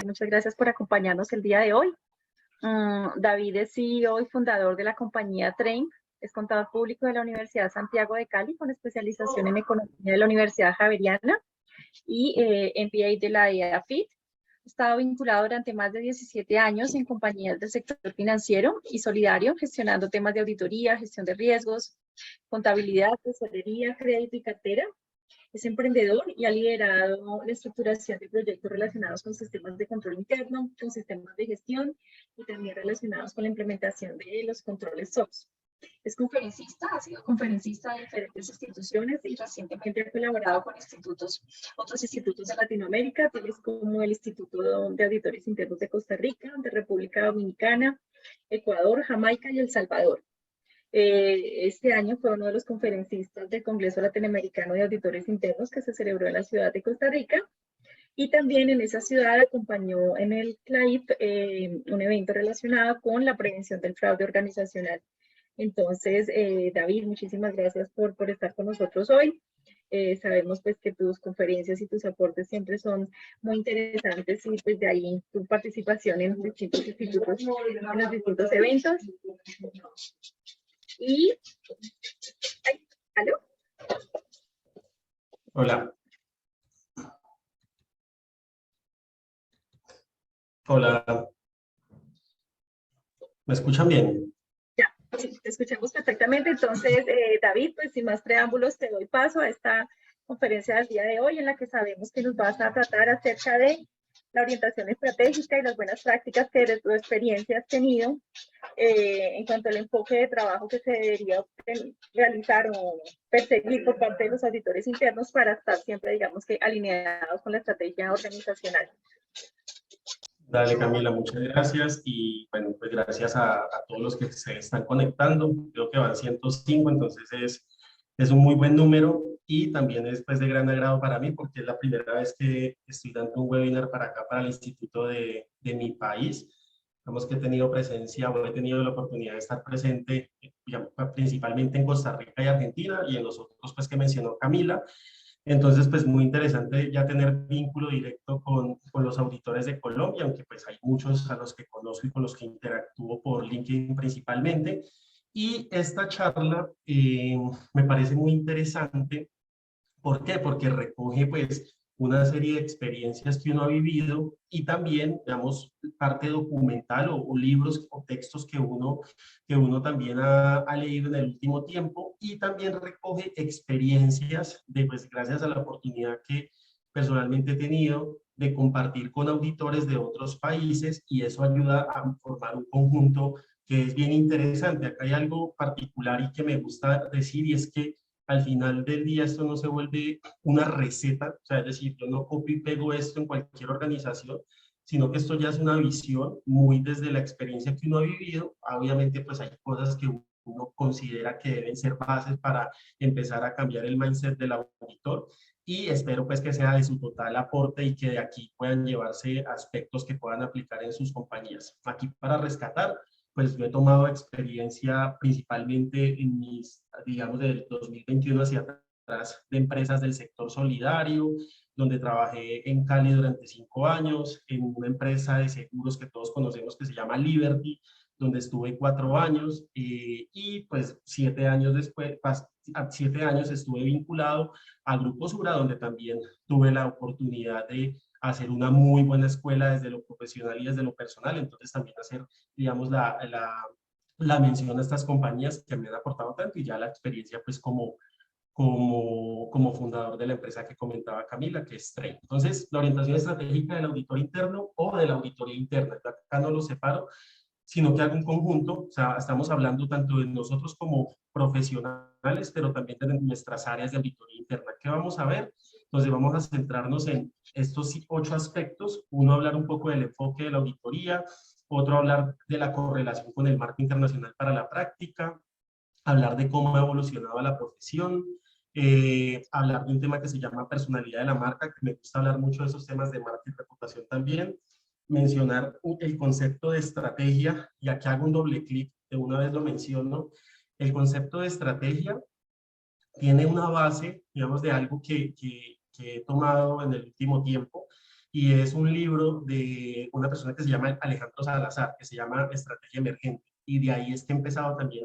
Muchas gracias por acompañarnos el día de hoy. David es CEO y fundador de la compañía Train, es contador público de la Universidad Santiago de Cali con especialización en economía de la Universidad Javeriana y MBA de la EAFIT. Ha estado vinculado durante más de 17 años en compañías del sector financiero y solidario, gestionando temas de auditoría, gestión de riesgos, contabilidad, tesorería, crédito y cartera. Es emprendedor y ha liderado la estructuración de proyectos relacionados con sistemas de control interno, con sistemas de gestión y también relacionados con la implementación de los controles SOX. Es conferencista, ha sido conferencista de diferentes instituciones y recientemente ha colaborado con otros institutos de Latinoamérica, tales como el Instituto de Auditores Internos de Costa Rica, de República Dominicana, Ecuador, Jamaica y El Salvador. Este año fue uno de los conferencistas del Congreso Latinoamericano de Auditores Internos que se celebró en la ciudad de Costa Rica. Y también en esa ciudad acompañó en el CLAIP un evento relacionado con la prevención del fraude organizacional. Entonces, David, muchísimas gracias por estar con nosotros hoy. Sabemos pues que tus conferencias y tus aportes siempre son muy interesantes y pues de ahí tu participación en distintos institutos, en los distintos eventos. Y, ¿aló? Hola. Hola. ¿Me escuchan bien? Ya, sí, te escuchamos perfectamente. Entonces, David, pues sin más preámbulos, te doy paso a esta conferencia del día de hoy en la que sabemos que nos vas a tratar acerca de la orientación estratégica y las buenas prácticas que de tu experiencia has tenido en cuanto al enfoque de trabajo que se debería realizar o perseguir por parte de los auditores internos para estar siempre, digamos que, alineados con la estrategia organizacional. Dale, Camila, muchas gracias. Y bueno, pues gracias a todos los que se están conectando. Creo que van 105, entonces es un muy buen número y también es pues de gran agrado para mí porque es la primera vez que estoy dando un webinar para acá, para el instituto de mi país. Digamos que he tenido presencia o he tenido la oportunidad de estar presente principalmente en Costa Rica y Argentina y en los otros pues que mencionó Camila. Entonces, pues muy interesante ya tener vínculo directo con los auditores de Colombia, aunque pues hay muchos a los que conozco y con los que interactúo por LinkedIn principalmente. Y esta charla me parece muy interesante. ¿Por qué? Porque recoge pues una serie de experiencias que uno ha vivido y también, digamos, parte documental o libros o textos que uno también ha leído en el último tiempo y también recoge experiencias de, pues, gracias a la oportunidad que personalmente he tenido de compartir con auditores de otros países y eso ayuda a formar un conjunto que es bien interesante. Acá hay algo particular y que me gusta decir y es que al final del día esto no se vuelve una receta, o sea, es decir, yo no copio y pego esto en cualquier organización, sino que esto ya es una visión muy desde la experiencia que uno ha vivido. Obviamente, pues hay cosas que uno considera que deben ser bases para empezar a cambiar el mindset del auditor y espero pues que sea de su total aporte y que de aquí puedan llevarse aspectos que puedan aplicar en sus compañías. Aquí para rescatar, pues yo he tomado experiencia principalmente en mis, digamos, del 2021 hacia atrás de empresas del sector solidario, donde trabajé en Cali durante 5 años, en una empresa de seguros que todos conocemos que se llama Liberty, donde estuve 4 años y pues 7 años después, 7 años estuve vinculado a Grupo Sura, donde también tuve la oportunidad de hacer una muy buena escuela desde lo profesional y desde lo personal, entonces también hacer, digamos, la mención a estas compañías que me han aportado tanto y ya la experiencia pues como fundador de la empresa que comentaba Camila, que es Train. Entonces, la orientación estratégica del auditor interno o de la auditoría interna, yo acá no lo separo, sino que hago un conjunto, o sea, estamos hablando tanto de nosotros como profesionales, pero también de nuestras áreas de auditoría interna. ¿Qué vamos a ver? Entonces vamos a centrarnos en estos 8 aspectos. Uno, hablar un poco del enfoque de la auditoría, otro, hablar de la correlación con el marco internacional para la práctica, hablar de cómo ha evolucionado la profesión, hablar de un tema que se llama personalidad de la marca, que me gusta hablar mucho de esos temas de marca y reputación también, mencionar el concepto de estrategia, y aquí hago un doble clic, de una vez lo menciono, el concepto de estrategia tiene una base, digamos, de algo que he tomado en el último tiempo, y es un libro de una persona que se llama Alejandro Salazar, que se llama Estrategia Emergente, y de ahí es que he empezado también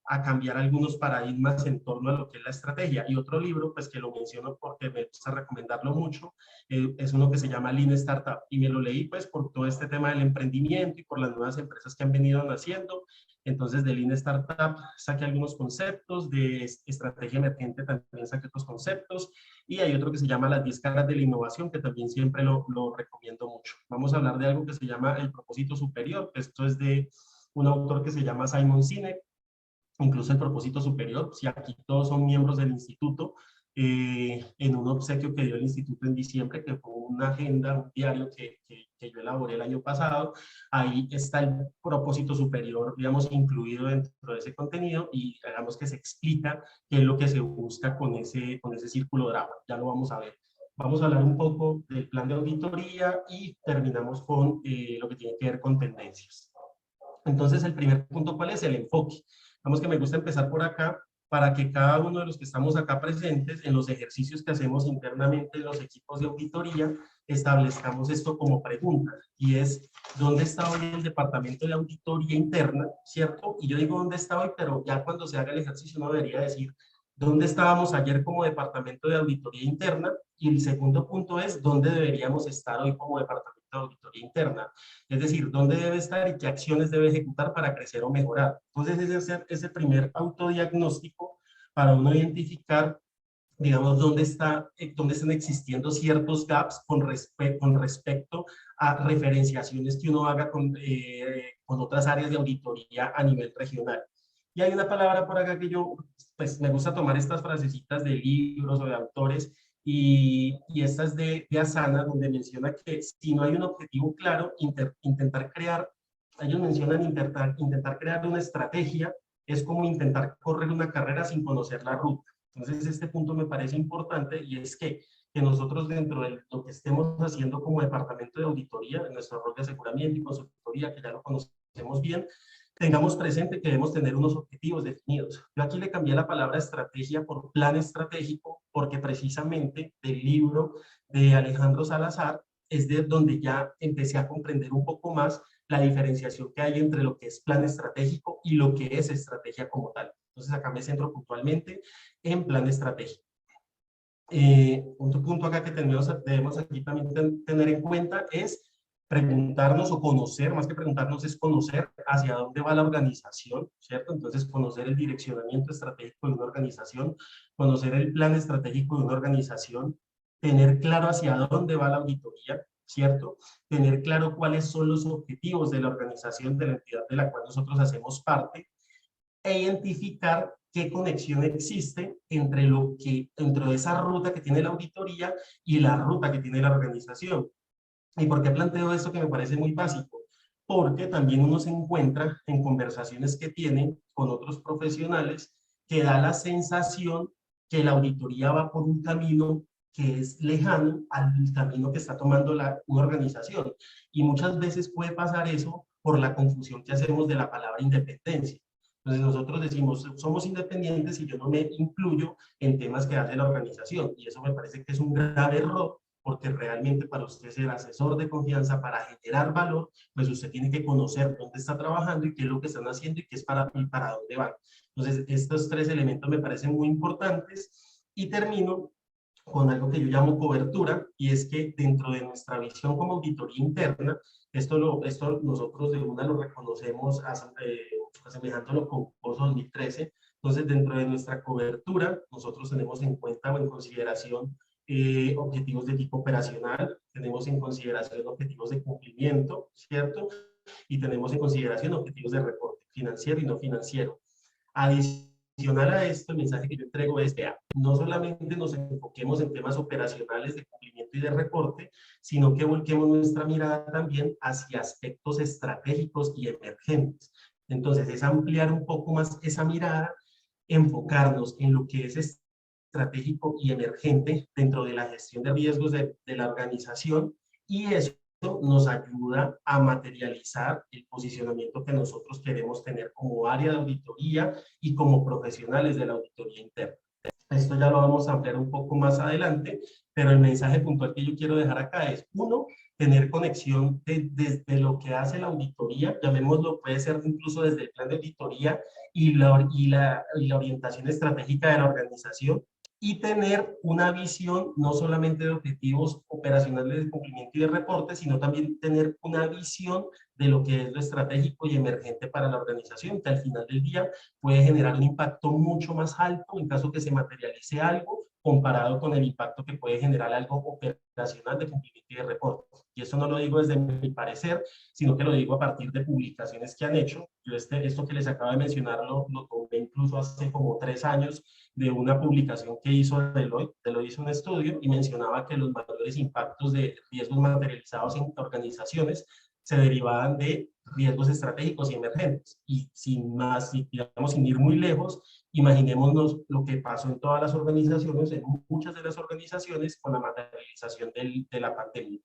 a cambiar algunos paradigmas en torno a lo que es la estrategia. Y otro libro, pues que lo menciono porque me gusta recomendarlo mucho, es uno que se llama Lean Startup, y me lo leí pues por todo este tema del emprendimiento y por las nuevas empresas que han venido naciendo. Entonces de Lean Startup saqué algunos conceptos, de estrategia emergente también saqué otros conceptos, y hay otro que se llama Las 10 caras de la innovación, que también siempre lo recomiendo mucho. Vamos a hablar de algo que se llama el propósito superior. Esto es de un autor que se llama Simon Sinek. Incluso el propósito superior, si aquí todos son miembros del instituto, en un obsequio que dio el instituto en diciembre, que fue una agenda, un diario que yo elaboré el año pasado, ahí está el propósito superior, digamos, incluido dentro de ese contenido, y digamos que se explica qué es lo que se busca con ese círculo dorado. Ya lo vamos a ver. Vamos a hablar un poco del plan de auditoría y terminamos con lo que tiene que ver con tendencias. Entonces, el primer punto, ¿cuál es? El enfoque. Vamos, que me gusta empezar por acá para que cada uno de los que estamos acá presentes en los ejercicios que hacemos internamente en los equipos de auditoría establezcamos esto como pregunta, y es: ¿dónde está hoy el departamento de auditoría interna? ¿Cierto? Y yo digo dónde está hoy, pero ya cuando se haga el ejercicio uno debería decir dónde estábamos ayer como departamento de auditoría interna, y el segundo punto es dónde deberíamos estar hoy como departamento de auditoría interna. Es decir, dónde debe estar y qué acciones debe ejecutar para crecer o mejorar. Entonces, ese es ese primer autodiagnóstico para uno identificar, digamos, dónde están existiendo ciertos gaps con respecto a referenciaciones que uno haga con otras áreas de auditoría a nivel regional. Y hay una palabra por acá que yo, pues me gusta tomar estas frasecitas de libros o de autores, y esta es de Asana, donde menciona que si no hay un objetivo claro, intentar crear, ellos mencionan intentar crear una estrategia es como intentar correr una carrera sin conocer la ruta. Entonces, este punto me parece importante, y es que nosotros dentro de lo que estemos haciendo como departamento de auditoría, en nuestro rol de aseguramiento y consultoría, que ya lo conocemos bien, tengamos presente que debemos tener unos objetivos definidos. Yo aquí le cambié la palabra estrategia por plan estratégico, porque precisamente del libro de Alejandro Salazar es de donde ya empecé a comprender un poco más la diferenciación que hay entre lo que es plan estratégico y lo que es estrategia como tal. Entonces acá me centro puntualmente en plan estratégico. Otro punto acá que debemos aquí también tener en cuenta es preguntarnos o conocer, más que preguntarnos es conocer hacia dónde va la organización, ¿cierto? Entonces conocer el direccionamiento estratégico de una organización, conocer el plan estratégico de una organización, tener claro hacia dónde va la auditoría, ¿cierto? Tener claro cuáles son los objetivos de la organización, de la entidad de la cual nosotros hacemos parte, e identificar qué conexión existe dentro de esa ruta que tiene la auditoría y la ruta que tiene la organización. ¿Y por qué planteo esto que me parece muy básico? Porque también uno se encuentra en conversaciones que tiene con otros profesionales que da la sensación que la auditoría va por un camino que es lejano al camino que está tomando una organización. Y muchas veces puede pasar eso por la confusión que hacemos de la palabra independencia. Entonces nosotros decimos, somos independientes y yo no me incluyo en temas que hace la organización. Y eso me parece que es un grave error, porque realmente para usted ser asesor de confianza, para generar valor, pues usted tiene que conocer dónde está trabajando y qué es lo que están haciendo y qué es para dónde van. Entonces, estos tres elementos me parecen muy importantes, y termino con algo que yo llamo cobertura, y es que dentro de nuestra visión como auditoría interna, esto nosotros de una lo reconocemos asemejándolo con POS 2013. Entonces, dentro de nuestra cobertura, nosotros tenemos en cuenta o en consideración objetivos de tipo operacional, tenemos en consideración objetivos de cumplimiento, ¿cierto? Y tenemos en consideración objetivos de reporte financiero y no financiero. Adicional a esto, el mensaje que yo entrego es: vea, no solamente nos enfoquemos en temas operacionales de cumplimiento y de reporte, sino que volquemos nuestra mirada también hacia aspectos estratégicos y emergentes. Entonces, es ampliar un poco más esa mirada, enfocarnos en lo que es estratégico y emergente dentro de la gestión de riesgos de la organización, y eso nos ayuda a materializar el posicionamiento que nosotros queremos tener como área de auditoría y como profesionales de la auditoría interna. Esto ya lo vamos a ampliar un poco más adelante, pero el mensaje puntual que yo quiero dejar acá es, uno, tener conexión desde lo que hace la auditoría, llamémoslo, puede ser incluso desde el plan de auditoría y la orientación estratégica de la organización, y tener una visión no solamente de objetivos operacionales de cumplimiento y de reporte, sino también tener una visión de lo que es lo estratégico y emergente para la organización, que al final del día puede generar un impacto mucho más alto en caso que se materialice algo comparado con el impacto que puede generar algo operacional de cumplimiento y de reporte. Y eso no lo digo desde mi parecer, sino que lo digo a partir de publicaciones que han hecho. Yo esto que les acabo de mencionar lo tomé incluso hace como 3 años de una publicación que hizo Deloitte. Deloitte hizo un estudio y mencionaba que los mayores impactos de riesgos materializados en organizaciones se derivaban de riesgos estratégicos y emergentes. Y sin más, digamos, sin ir muy lejos, imaginémonos lo que pasó en todas las organizaciones, en muchas de las organizaciones, con la materialización de la pandemia.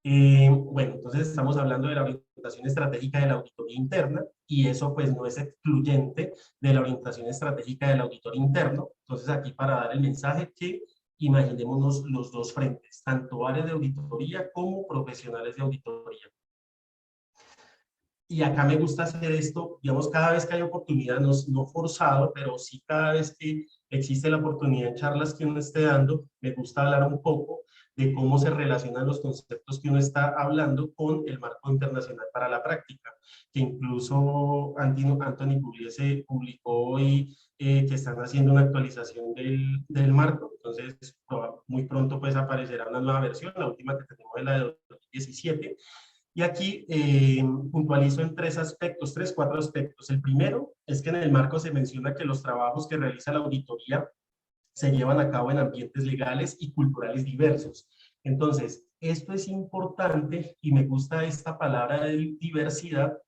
Bueno, entonces estamos hablando de la orientación estratégica de la auditoría interna y eso pues no es excluyente de la orientación estratégica del auditor interno. Entonces aquí para dar el mensaje que imaginémonos los dos frentes, tanto áreas de auditoría como profesionales de auditoría. Y acá me gusta hacer esto, digamos, cada vez que hay oportunidad, no forzado, pero sí cada vez que existe la oportunidad en charlas que uno esté dando, me gusta hablar un poco de cómo se relacionan los conceptos que uno está hablando con el marco internacional para la práctica, que incluso Anthony Pugliese publicó hoy que están haciendo una actualización del marco, entonces muy pronto pues aparecerá una nueva versión, la última que tenemos es la de 2017, y aquí puntualizo en cuatro aspectos. El primero es que en el marco se menciona que los trabajos que realiza la auditoría se llevan a cabo en ambientes legales y culturales diversos. Entonces, esto es importante y me gusta esta palabra de diversidad.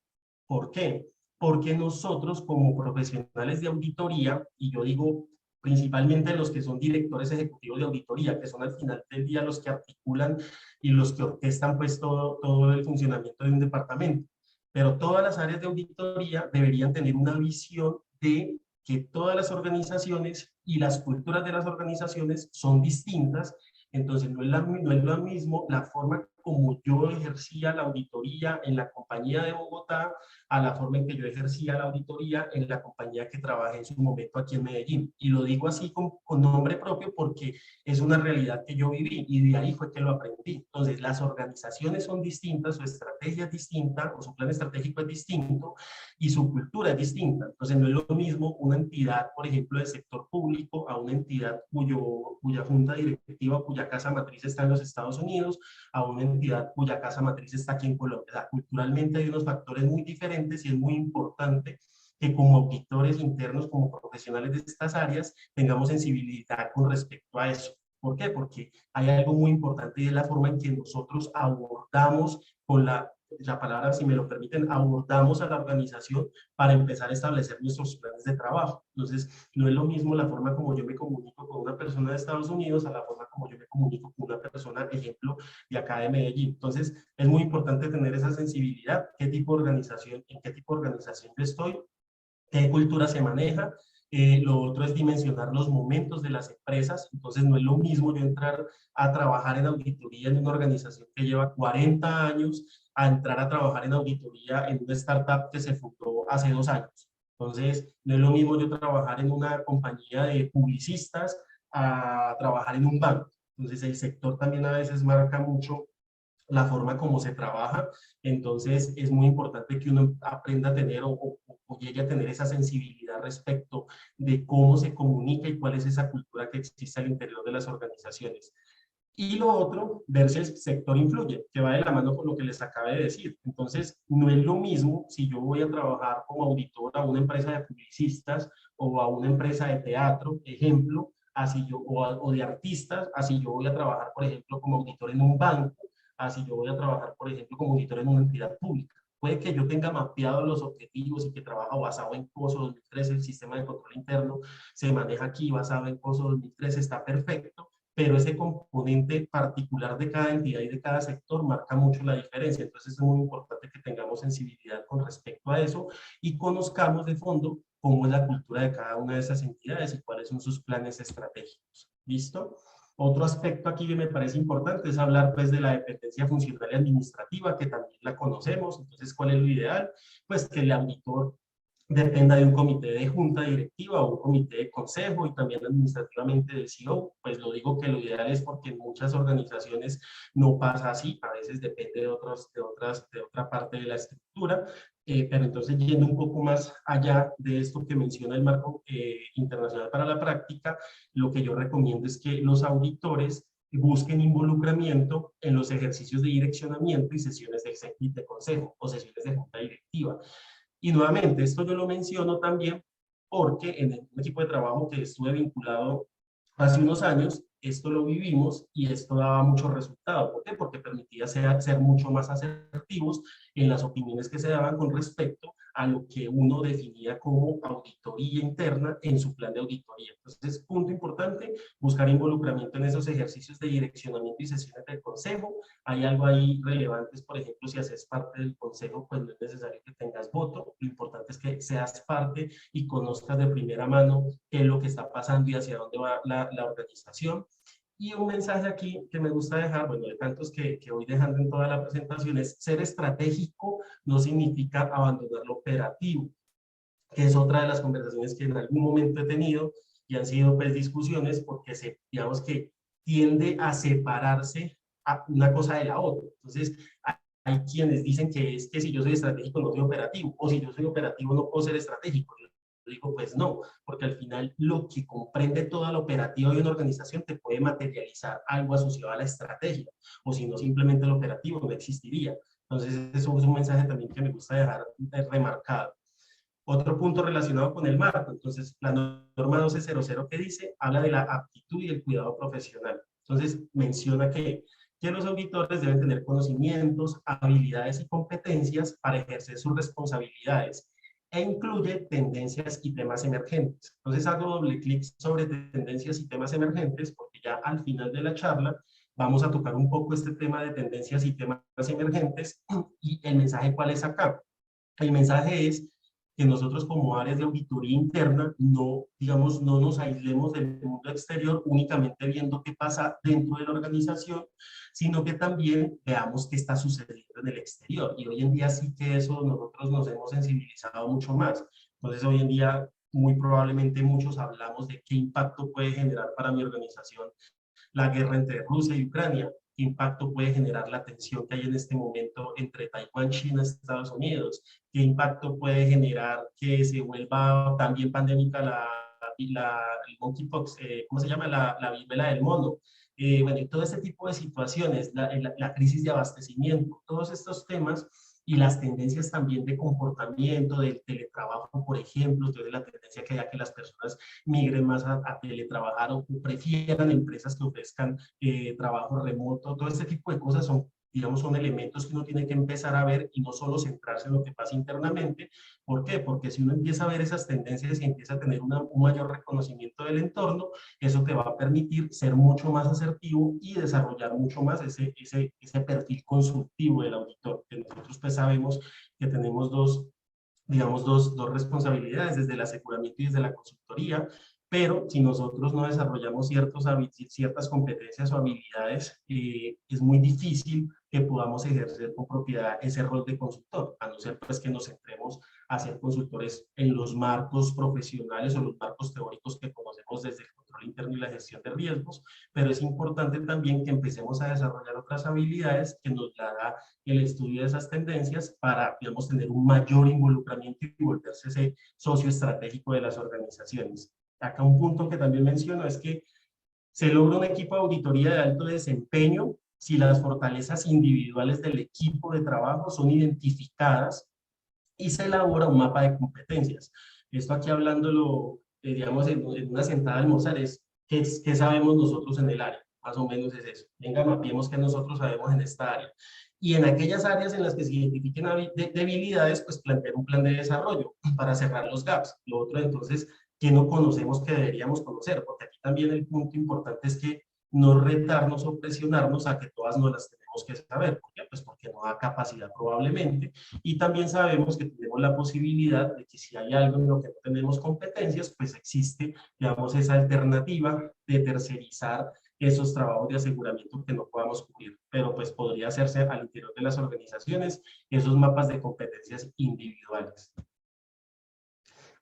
¿Por qué? Porque nosotros como profesionales de auditoría, y yo digo principalmente los que son directores ejecutivos de auditoría, que son al final del día los que articulan y los que orquestan pues todo el funcionamiento de un departamento. Pero todas las áreas de auditoría deberían tener una visión de que todas las organizaciones y las culturas de las organizaciones son distintas, entonces no es lo mismo la forma como yo ejercía la auditoría en la compañía de Bogotá a la forma en que yo ejercía la auditoría en la compañía que trabajé en su momento aquí en Medellín. Y lo digo así con nombre propio porque es una realidad que yo viví y de ahí fue que lo aprendí. Entonces, las organizaciones son distintas, su estrategia es distinta, o su plan estratégico es distinto y su cultura es distinta. Entonces, no es lo mismo una entidad, por ejemplo, del sector público a una entidad cuya junta directiva, cuya casa matriz está en los Estados Unidos, a una entidad cuya casa matriz está aquí en Colombia. O sea, culturalmente hay unos factores muy diferentes y es muy importante que como auditores internos, como profesionales de estas áreas, tengamos sensibilidad con respecto a eso. ¿Por qué? Porque hay algo muy importante y es la forma en que nosotros abordamos con la palabra, si me lo permiten, abordamos a la organización para empezar a establecer nuestros planes de trabajo. Entonces, no es lo mismo la forma como yo me comunico con una persona de Estados Unidos a la forma como yo me comunico con una persona, ejemplo, de acá de Medellín. Entonces, es muy importante tener esa sensibilidad, qué tipo de organización, en qué tipo de organización yo estoy, qué cultura se maneja. Lo otro es dimensionar los momentos de las empresas. Entonces, no es lo mismo yo entrar a trabajar en auditoría en una organización que lleva 40 años a entrar a trabajar en auditoría en una startup que se fundó hace 2 años. Entonces, no es lo mismo yo trabajar en una compañía de publicistas a trabajar en un banco. Entonces, el sector también a veces marca mucho la forma como se trabaja, entonces es muy importante que uno aprenda a tener o llegue a tener esa sensibilidad respecto de cómo se comunica y cuál es esa cultura que existe al interior de las organizaciones. Y lo otro, ver si el sector influye, que va de la mano con lo que les acabé de decir. Entonces, no es lo mismo si yo voy a trabajar como auditor a una empresa de publicistas o a una empresa de teatro, ejemplo, así yo, o de artistas, así yo voy a trabajar, por ejemplo, como auditor en un banco, así yo voy a trabajar, por ejemplo, como auditor en una entidad pública. Puede que yo tenga mapeados los objetivos y que trabajo basado en COSO 2013, el sistema de control interno se maneja aquí basado en COSO 2013, está perfecto, pero ese componente particular de cada entidad y de cada sector marca mucho la diferencia. Entonces es muy importante que tengamos sensibilidad con respecto a eso y conozcamos de fondo cómo es la cultura de cada una de esas entidades y cuáles son sus planes estratégicos. ¿Listo? Otro aspecto aquí que me parece importante es hablar pues de la dependencia funcional y administrativa, que también la conocemos. Entonces, ¿cuál es lo ideal? Pues que el auditor dependa de un comité de junta directiva o un comité de consejo y también administrativamente del CEO. Pues lo digo que lo ideal es porque en muchas organizaciones no pasa así, a veces depende de otra parte de la estructura, pero entonces yendo un poco más allá de esto que menciona el marco internacional para la práctica, lo que yo recomiendo es que los auditores busquen involucramiento en los ejercicios de direccionamiento y sesiones de consejo o sesiones de junta directiva. Y nuevamente, esto yo lo menciono también porque en el equipo de trabajo que estuve vinculado hace unos años, esto lo vivimos y esto daba mucho resultado. ¿Por qué? Porque permitía ser mucho más asertivos en las opiniones que se daban con respecto a lo que uno definía como auditoría interna en su plan de auditoría. Entonces, punto importante, buscar involucramiento en esos ejercicios de direccionamiento y sesiones del consejo. Hay algo ahí relevante, por ejemplo, si haces parte del consejo, pues no es necesario que tengas voto, lo importante es que seas parte y conozcas de primera mano qué es lo que está pasando y hacia dónde va la organización. Y un mensaje aquí que me gusta dejar, bueno, de tantos que voy dejando en toda la presentación, es ser estratégico no significa abandonar lo operativo, que es otra de las conversaciones que en algún momento he tenido y han sido pues discusiones porque digamos que tiende a separarse a una cosa de la otra. Entonces, hay quienes dicen que es que si yo soy estratégico no soy operativo, o si yo soy operativo no puedo ser estratégico. Yo digo, pues no, porque al final lo que comprende toda la operativa de una organización te puede materializar algo asociado a la estrategia, o si no, simplemente el operativo no existiría. Entonces, eso es un mensaje también que me gusta dejar remarcado. Otro punto relacionado con el marco, entonces la norma 1200 que dice, habla de la aptitud y el cuidado profesional. Entonces menciona que los auditores deben tener conocimientos, habilidades y competencias para ejercer sus responsabilidades e incluye tendencias y temas emergentes. Entonces hago doble clic sobre tendencias y temas emergentes porque ya al final de la charla vamos a tocar un poco este tema de tendencias y temas emergentes y el mensaje ¿cuál es acá? El mensaje es que nosotros como áreas de auditoría interna no, digamos, no nos aislemos del mundo exterior únicamente viendo qué pasa dentro de la organización, sino que también veamos qué está sucediendo en el exterior. Y hoy en día sí que eso nosotros nos hemos sensibilizado mucho más. Entonces hoy en día muy probablemente muchos hablamos de qué impacto puede generar para mi organización la guerra entre Rusia y Ucrania, qué impacto puede generar la tensión que hay en este momento entre Taiwán, China y Estados Unidos, qué impacto puede generar que se vuelva también pandémica el monkeypox, ¿cómo se llama? La viruela del mono. Bueno, y todo este tipo de situaciones, la crisis de abastecimiento, todos estos temas y las tendencias también de comportamiento, del teletrabajo, por ejemplo, entonces la tendencia que haya que las personas migren más a teletrabajar o prefieran empresas que ofrezcan trabajo remoto, todo este tipo de cosas son, digamos, son elementos que uno tiene que empezar a ver y no solo centrarse en lo que pasa internamente. ¿Por qué? Porque si uno empieza a ver esas tendencias y empieza a tener un mayor reconocimiento del entorno, eso te va a permitir ser mucho más asertivo y desarrollar mucho más ese perfil consultivo del auditor, que nosotros pues sabemos que tenemos digamos, dos responsabilidades, desde el aseguramiento y desde la consultoría, pero si nosotros no desarrollamos ciertas competencias o habilidades, es muy difícil que podamos ejercer con propiedad ese rol de consultor, a no ser pues que nos centremos a ser consultores en los marcos profesionales o los marcos teóricos que conocemos desde el control interno y la gestión de riesgos, pero es importante también que empecemos a desarrollar otras habilidades que nos da el estudio de esas tendencias para, digamos, tener un mayor involucramiento y volverse ese socio estratégico de las organizaciones. Acá un punto que también menciono es que se logra un equipo de auditoría de alto desempeño si las fortalezas individuales del equipo de trabajo son identificadas y se elabora un mapa de competencias. Esto aquí hablándolo, digamos, en una sentada de almorzar es ¿qué sabemos nosotros en el área? Más o menos es eso. Venga, mapeemos qué nosotros sabemos en esta área. Y en aquellas áreas en las que se identifiquen debilidades, pues plantear un plan de desarrollo para cerrar los gaps. Lo otro, entonces, que no conocemos que deberíamos conocer, porque aquí también el punto importante es que no retarnos o presionarnos a que todas no las tenemos tenemos que saber. ¿Por qué? Pues porque no da capacidad probablemente, y también sabemos que tenemos la posibilidad de que si hay algo en lo que no tenemos competencias, pues existe, digamos, esa alternativa de tercerizar esos trabajos de aseguramiento que no podamos cubrir, pero pues podría hacerse al interior de las organizaciones esos mapas de competencias individuales.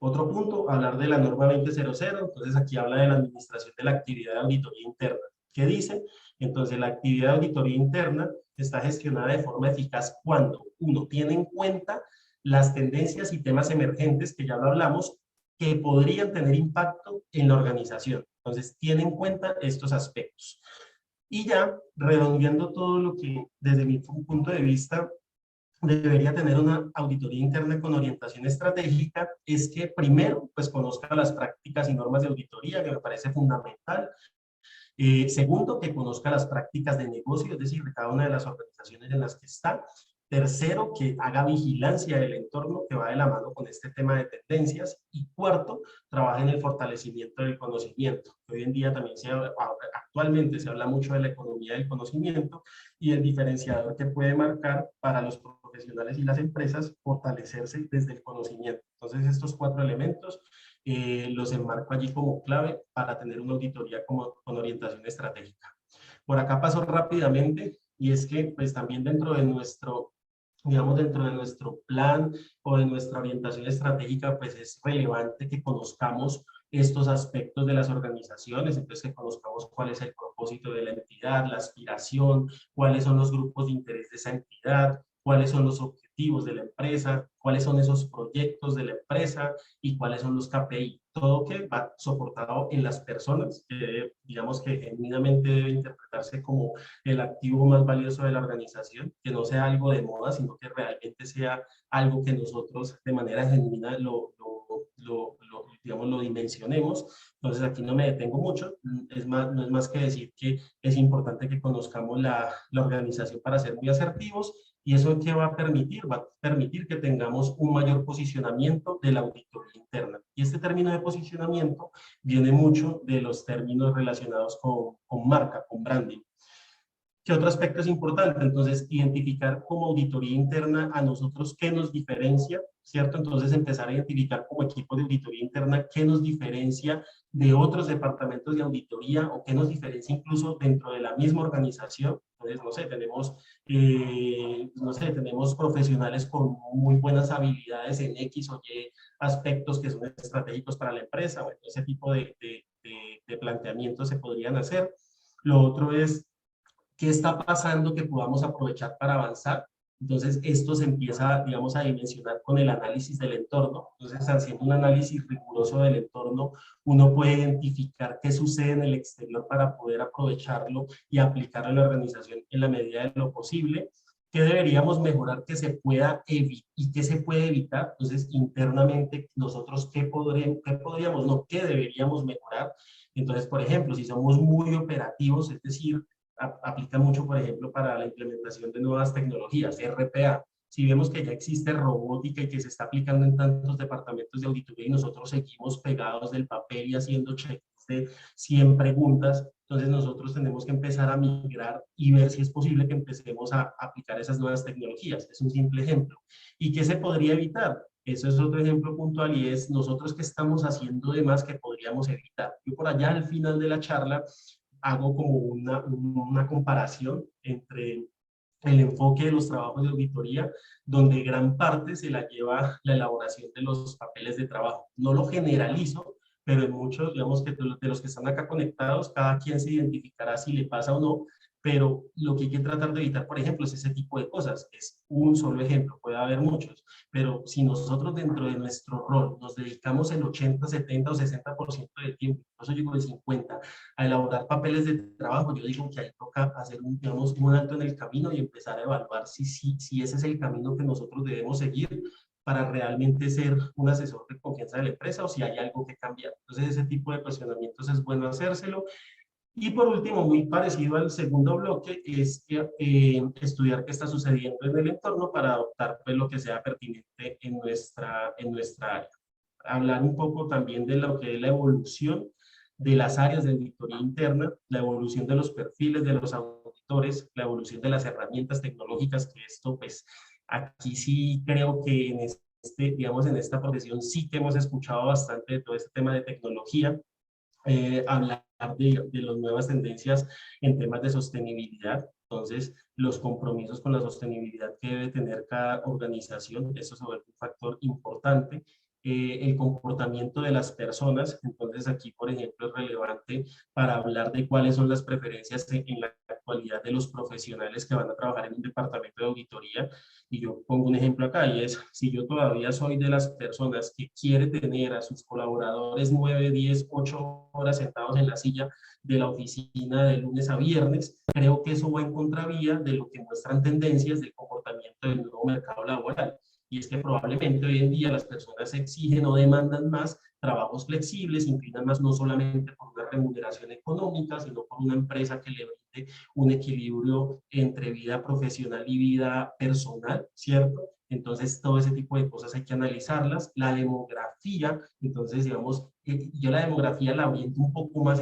Otro punto, hablar de la norma 2000, entonces aquí habla de la administración de la actividad de auditoría interna. ¿Qué dice? Entonces la actividad de auditoría interna está gestionada de forma eficaz cuando uno tiene en cuenta las tendencias y temas emergentes, que ya lo hablamos, que podrían tener impacto en la organización. Entonces tiene en cuenta estos aspectos. Y ya, redondeando todo lo que desde mi punto de vista debería tener una auditoría interna con orientación estratégica, es que primero, pues conozca las prácticas y normas de auditoría, que me parece fundamental. Segundo, que conozca las prácticas de negocio, es decir, de cada una de las organizaciones en las que está. Tercero, que haga vigilancia del entorno, que va de la mano con este tema de tendencias. Y cuarto, trabaje en el fortalecimiento del conocimiento. Hoy en día también actualmente se habla mucho de la economía del conocimiento y el diferenciador que puede marcar para los profesionales y las empresas fortalecerse desde el conocimiento. Entonces, estos 4 elementos los enmarco allí como clave para tener una auditoría con orientación estratégica. Por acá paso rápidamente, y es que pues también dentro de nuestro, digamos, dentro de nuestro plan o de nuestra orientación estratégica, pues es relevante que conozcamos estos aspectos de las organizaciones, entonces que conozcamos cuál es el propósito de la entidad, la aspiración, cuáles son los grupos de interés de esa entidad, cuáles son los objetivos de la empresa, cuáles son esos proyectos de la empresa y cuáles son los KPI. Todo que va soportado en las personas, que digamos que genuinamente debe interpretarse como el activo más valioso de la organización, que no sea algo de moda, sino que realmente sea algo que nosotros de manera genuina digamos, lo dimensionemos. Entonces aquí no me detengo mucho, no es más que decir que es importante que conozcamos la organización para ser muy asertivos. ¿Y eso qué va a permitir? Va a permitir que tengamos un mayor posicionamiento de la auditoría interna. Y este término de posicionamiento viene mucho de los términos relacionados con marca, con branding. ¿Qué otro aspecto es importante? Entonces, identificar como auditoría interna a nosotros qué nos diferencia, ¿cierto? Entonces, empezar a identificar como equipo de auditoría interna qué nos diferencia de otros departamentos de auditoría o qué nos diferencia incluso dentro de la misma organización. Entonces, no sé, tenemos profesionales con muy buenas habilidades en X o Y aspectos que son estratégicos para la empresa. Bueno, ese tipo de planteamientos se podrían hacer. Lo otro es qué está pasando que podamos aprovechar para avanzar. Entonces, esto se empieza, digamos, a dimensionar con el análisis del entorno. Entonces, haciendo un análisis riguroso del entorno, uno puede identificar qué sucede en el exterior para poder aprovecharlo y aplicarlo en la organización en la medida de lo posible. ¿Qué deberíamos mejorar que se pueda evitar y qué se puede evitar? Entonces, internamente, nosotros, ¿qué podríamos, no, qué deberíamos mejorar? Entonces, por ejemplo, si somos muy operativos, es decir, aplica mucho, por ejemplo, para la implementación de nuevas tecnologías, RPA. Si vemos que ya existe robótica y que se está aplicando en tantos departamentos de auditoría y nosotros seguimos pegados del papel y haciendo checks de 100 preguntas, entonces nosotros tenemos que empezar a migrar y ver si es posible que empecemos a aplicar esas nuevas tecnologías. Es un simple ejemplo. ¿Y qué se podría evitar? Eso es otro ejemplo puntual y es nosotros que estamos haciendo de más que podríamos evitar. Yo por allá al final de la charla hago como una comparación entre el enfoque de los trabajos de auditoría, donde gran parte se la lleva la elaboración de los papeles de trabajo. No lo generalizo, pero en muchos, digamos que de los que están acá conectados, cada quien se identificará si le pasa o no, pero lo que hay que tratar de evitar, por ejemplo, es ese tipo de cosas. Es un solo ejemplo, puede haber muchos, pero si nosotros dentro de nuestro rol nos dedicamos el 80, 70 o 60% del tiempo, incluso yo digo el 50%, a elaborar papeles de trabajo, yo digo que ahí toca hacer digamos, un alto en el camino y empezar a evaluar si ese es el camino que nosotros debemos seguir para realmente ser un asesor de confianza de la empresa o si hay algo que cambiar. Entonces, ese tipo de cuestionamientos es bueno hacérselo. Y por último, muy parecido al segundo bloque, es estudiar qué está sucediendo en el entorno para adoptar pues, lo que sea pertinente en nuestra área. Hablar un poco también de lo que es la evolución de las áreas de auditoría interna, la evolución de los perfiles de los auditores sectores, la evolución de las herramientas tecnológicas, que esto pues aquí sí creo que en digamos, en esta profesión sí que hemos escuchado bastante de todo este tema de tecnología, hablar de las nuevas tendencias en temas de sostenibilidad. Entonces, los compromisos con la sostenibilidad que debe tener cada organización, eso se vuelve un factor importante. El comportamiento de las personas, entonces aquí, por ejemplo, es relevante para hablar de cuáles son las preferencias en la actualidad de los profesionales que van a trabajar en un departamento de auditoría. Y yo pongo un ejemplo acá, y es, si yo todavía soy de las personas que quiere tener a sus colaboradores 9, 10, 8 horas sentados en la silla de la oficina de lunes a viernes, creo que eso va en contravía de lo que muestran tendencias del comportamiento del nuevo mercado laboral. Y es que probablemente hoy en día las personas exigen o demandan más trabajos flexibles, inclinan más no solamente por una remuneración económica, sino por una empresa que le brinde un equilibrio entre vida profesional y vida personal, ¿cierto? Entonces, todo ese tipo de cosas hay que analizarlas. La demografía, entonces, digamos, yo la demografía la oriento un poco más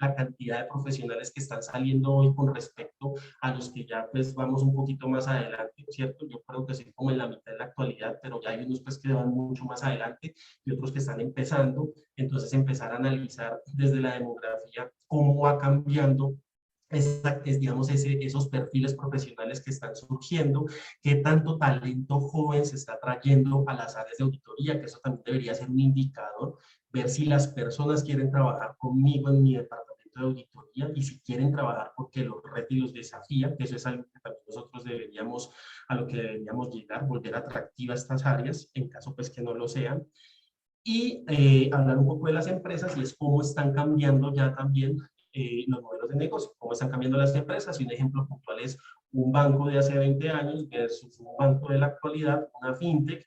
la cantidad de profesionales que están saliendo hoy con respecto a los que ya pues vamos un poquito más adelante, ¿cierto? Yo creo que soy como en la mitad de la actualidad, pero ya hay unos pues que van mucho más adelante y otros que están empezando. Entonces, empezar a analizar desde la demografía cómo va cambiando digamos, esos perfiles profesionales que están surgiendo, qué tanto talento joven se está trayendo a las áreas de auditoría, que eso también debería ser un indicador, ver si las personas quieren trabajar conmigo en mi departamento de auditoría y si quieren trabajar porque los retos y los desafían, que eso es algo que también nosotros deberíamos, a lo que deberíamos llegar, volver atractivas estas áreas, en caso pues que no lo sean. Y hablar un poco de las empresas y es cómo están cambiando ya también los modelos de negocio, cómo están cambiando las empresas. Y un ejemplo puntual es un banco de hace 20 años versus un banco de la actualidad, una fintech,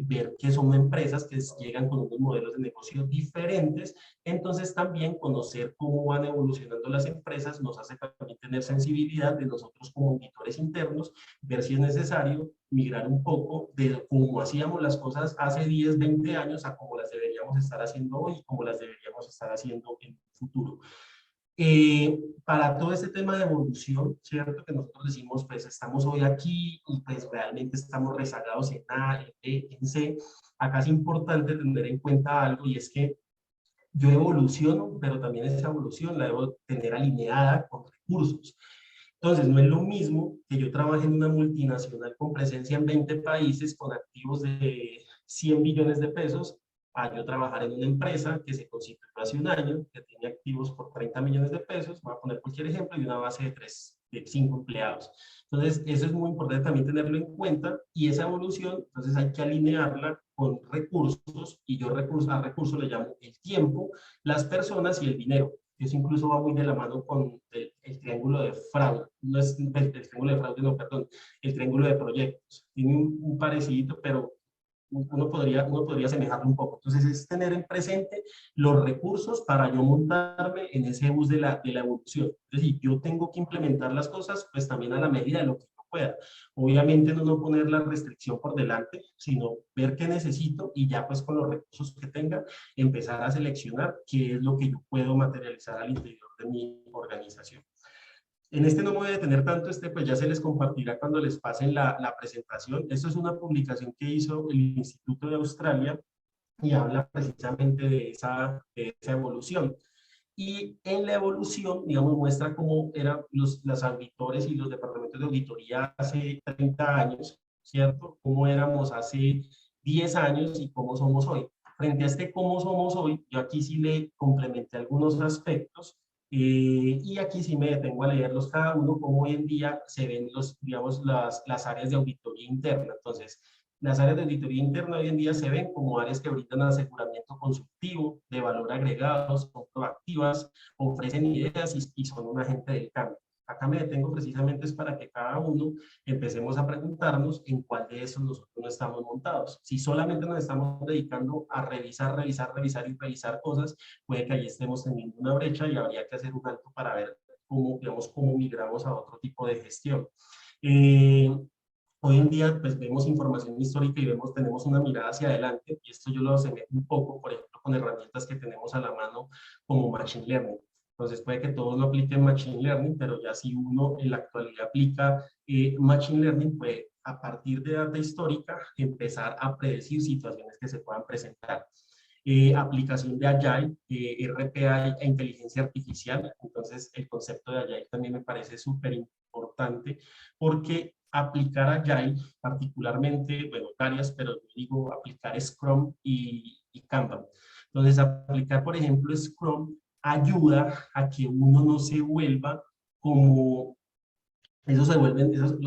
ver que son empresas que llegan con unos modelos de negocio diferentes. Entonces también conocer cómo van evolucionando las empresas nos hace también tener sensibilidad de nosotros como auditores internos, ver si es necesario migrar un poco de cómo hacíamos las cosas hace 10, 20 años a cómo las deberíamos estar haciendo hoy y cómo las deberíamos estar haciendo en el futuro. Para todo este tema de evolución, ¿cierto? Que nosotros decimos, pues estamos hoy aquí y pues realmente estamos rezagados en A, en B, en C. Acá es importante tener en cuenta algo y es que yo evoluciono, pero también esa evolución la debo tener alineada con recursos. Entonces, no es lo mismo que yo trabaje en una multinacional con presencia en 20 países con activos de 100 billones de pesos, a yo trabajar en una empresa que se constituyó hace un año, que tiene activos por 30 millones de pesos, voy a poner cualquier ejemplo, y una base de 5 empleados. Entonces, eso es muy importante también tenerlo en cuenta, y esa evolución, entonces hay que alinearla con recursos, y yo a recursos le llamo el tiempo, las personas y el dinero. Eso incluso va muy de la mano con el triángulo de fraude. No es el triángulo de fraude, no, perdón, el triángulo de proyectos. Tiene un parecido, pero uno podría asemejarlo un poco. Entonces, es tener en presente los recursos para yo montarme en ese bus de la evolución. Es decir, yo tengo que implementar las cosas, pues también a la medida de lo que yo pueda. Obviamente, no poner la restricción por delante, sino ver qué necesito y ya pues con los recursos que tenga, empezar a seleccionar qué es lo que yo puedo materializar al interior de mi organización. En este no me voy a detener tanto, pues ya se les compartirá cuando les pasen la presentación. Esto es una publicación que hizo el Instituto de Australia y habla precisamente de esa evolución. Y en la evolución, digamos, muestra cómo eran los auditores y los departamentos de auditoría hace 30 años, ¿cierto? Cómo éramos hace 10 años y cómo somos hoy. Frente a este cómo somos hoy, yo aquí sí le complementé algunos aspectos y aquí sí me detengo a leerlos cada uno, cómo hoy en día se ven digamos, las áreas de auditoría interna. Entonces, las áreas de auditoría interna hoy en día se ven como áreas que brindan aseguramiento consultivo, de valor agregado, son proactivas, ofrecen ideas y son un agente del cambio. Acá me detengo precisamente es para que cada uno empecemos a preguntarnos en cuál de esos nosotros no estamos montados. Si solamente nos estamos dedicando a revisar y revisar cosas, puede que ahí estemos teniendo una brecha y habría que hacer un alto para ver cómo, digamos, cómo migramos a otro tipo de gestión. Hoy en día, pues vemos información histórica y tenemos una mirada hacia adelante, y esto yo lo asemejo un poco, por ejemplo, con herramientas que tenemos a la mano como Machine Learning. Entonces puede que todos no apliquen Machine Learning, pero ya si uno en la actualidad aplica Machine Learning, puede a partir de data histórica empezar a predecir situaciones que se puedan presentar. Aplicación de Agile, RPA e inteligencia artificial. Entonces, el concepto de Agile también me parece súper importante porque aplicar Agile, particularmente, bueno, varias, pero yo digo aplicar Scrum y Kanban. Entonces, aplicar, por ejemplo, Scrum ayuda a que uno no se vuelva como los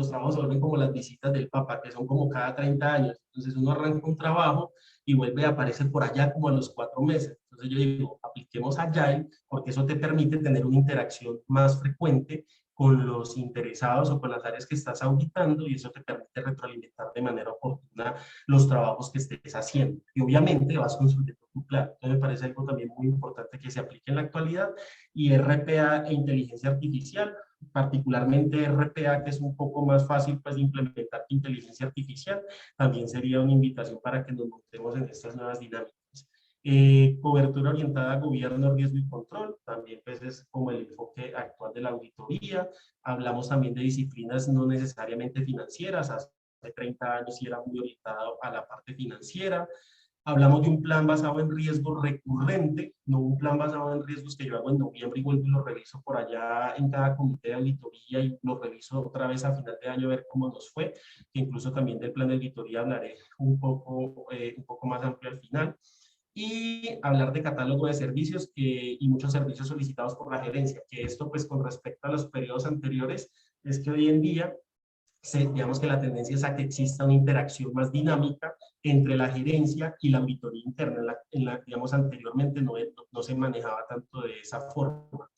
trabajos se vuelven como las visitas del Papa, que son como cada 30 años. Entonces uno arranca un trabajo y vuelve a aparecer por allá como a los 4 meses. Entonces yo digo, apliquemos Agile porque eso te permite tener una interacción más frecuente con los interesados o con las áreas que estás auditando y eso te permite retroalimentar de manera oportuna los trabajos que estés haciendo. Y obviamente vas construyendo tu plan. Entonces me parece algo también muy importante que se aplique en la actualidad y RPA e inteligencia artificial, particularmente RPA, que es un poco más fácil pues, de implementar inteligencia artificial, también sería una invitación para que nos montemos en estas nuevas dinámicas. Cobertura orientada a gobierno, riesgo y control, también pues es como el enfoque actual de la auditoría. Hablamos también de disciplinas no necesariamente financieras, hace 30 años sí era muy orientado a la parte financiera. Hablamos de un plan basado en riesgo recurrente, no un plan basado en riesgos que yo hago en noviembre y vuelvo y lo reviso por allá en cada comité de auditoría y lo reviso otra vez a final de año a ver cómo nos fue, que incluso también del plan de auditoría hablaré un poco más amplio al final. Y hablar de catálogo de servicios y muchos servicios solicitados por la gerencia, que esto pues con respecto a los periodos anteriores es que hoy en día digamos que la tendencia es a que exista una interacción más dinámica entre la gerencia y la auditoría interna. Digamos, anteriormente no se manejaba tanto de esa forma.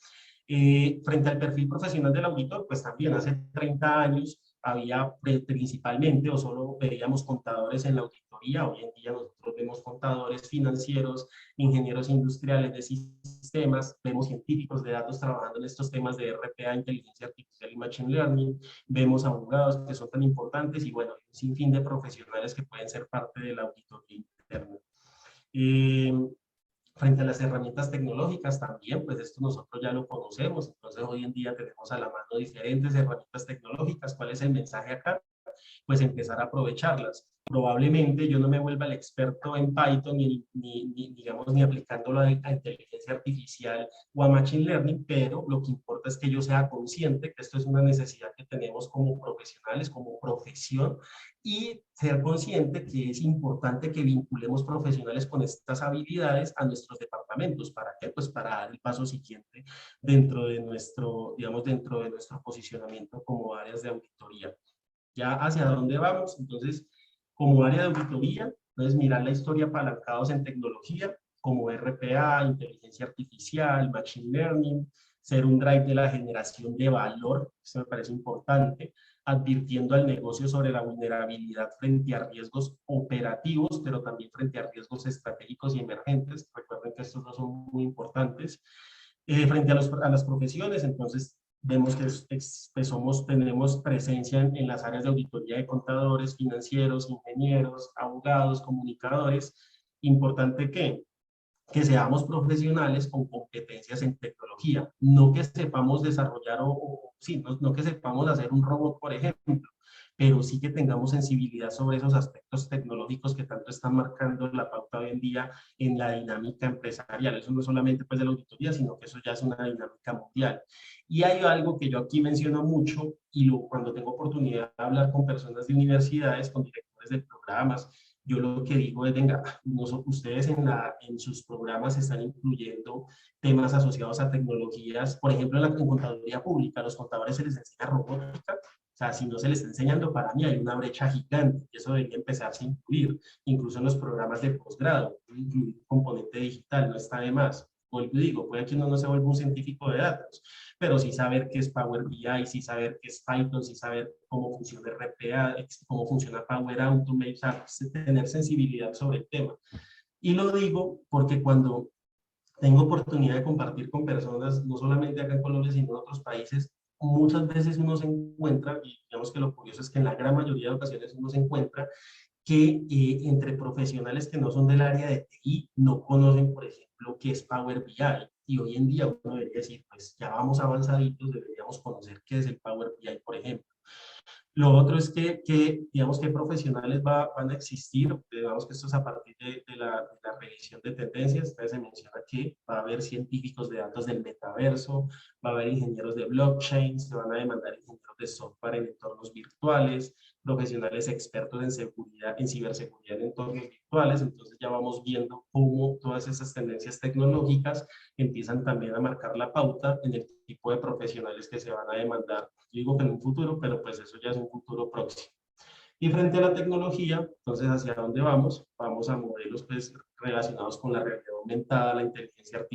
Frente al perfil profesional del auditor, pues también hace 30 años había principalmente o solo veíamos contadores en la auditoría. Hoy en día nosotros vemos contadores financieros, ingenieros industriales de sistemas, vemos científicos de datos trabajando en estos temas de RPA, inteligencia artificial y machine learning, vemos abogados que son tan importantes y bueno, un sinfín de profesionales que pueden ser parte de la auditoría interna. Frente a las herramientas tecnológicas también, pues esto nosotros ya lo conocemos, entonces hoy en día tenemos a la mano diferentes herramientas tecnológicas. ¿Cuál es el mensaje acá? Pues empezar a aprovecharlas. Probablemente yo no me vuelva el experto en Python digamos, ni aplicándolo a inteligencia artificial o a machine learning, pero lo que importa es que yo sea consciente que esto es una necesidad que tenemos como profesionales, como profesión, y ser consciente que es importante que vinculemos profesionales con estas habilidades a nuestros departamentos. ¿Para qué? Pues para dar el paso siguiente dentro de nuestro, digamos, dentro de nuestro posicionamiento como áreas de auditoría. ¿Ya hacia dónde vamos? Entonces, como área de auditoría, entonces mirar la historia apalancados en tecnología, como RPA, inteligencia artificial, machine learning, ser un drive de la generación de valor, esto me parece importante, advirtiendo al negocio sobre la vulnerabilidad frente a riesgos operativos, pero también frente a riesgos estratégicos y emergentes. Recuerden que estos dos son muy importantes. Frente a las profesiones, entonces vemos que tenemos presencia en las áreas de auditoría de contadores, financieros, ingenieros, abogados, comunicadores. Importante que seamos profesionales con competencias en tecnología, no que sepamos desarrollar sí, no que sepamos hacer un robot, por ejemplo, pero sí que tengamos sensibilidad sobre esos aspectos tecnológicos que tanto están marcando la pauta hoy en día en la dinámica empresarial. Eso no es solamente pues de la auditoría, sino que eso ya es una dinámica mundial. Y hay algo que yo aquí menciono mucho y cuando tengo oportunidad de hablar con personas de universidades, con directores de programas, yo lo que digo es, venga, ustedes en sus programas están incluyendo temas asociados a tecnologías, por ejemplo, en contaduría pública, a los contadores se les enseña robótica. O sea, si no se les está enseñando, para mí hay una brecha gigante y eso debería empezarse a incluir, incluso en los programas de posgrado, incluir un componente digital, no está de más. Vuelvo y digo, puede que uno no se vuelva un científico de datos, pero sí saber qué es Power BI, sí saber qué es Python, sí saber cómo funciona RPA, cómo funciona Power Automate, o sea, tener sensibilidad sobre el tema. Y lo digo porque cuando tengo oportunidad de compartir con personas, no solamente acá en Colombia, sino en otros países, muchas veces uno se encuentra, y digamos que lo curioso es que en la gran mayoría de ocasiones uno se encuentra que entre profesionales que no son del área de TI no conocen, por ejemplo, qué es Power BI, y hoy en día uno debería decir, pues ya vamos avanzaditos, deberíamos conocer qué es el Power BI, por ejemplo. Lo otro es digamos, que profesionales van a existir, digamos que esto es a partir de la revisión de tendencias. Entonces se menciona que va a haber científicos de datos del metaverso, va a haber ingenieros de blockchain, se van a demandar ingenieros de software en entornos virtuales, profesionales expertos en seguridad, en ciberseguridad en entornos virtuales. Entonces ya vamos viendo cómo todas esas tendencias tecnológicas empiezan también a marcar la pauta en el tipo de profesionales que se van a demandar. Yo digo que en un futuro, pero pues eso ya es un futuro próximo. Y frente a la tecnología, entonces, ¿hacia dónde vamos? Vamos a modelos pues, relacionados con la realidad aumentada, la inteligencia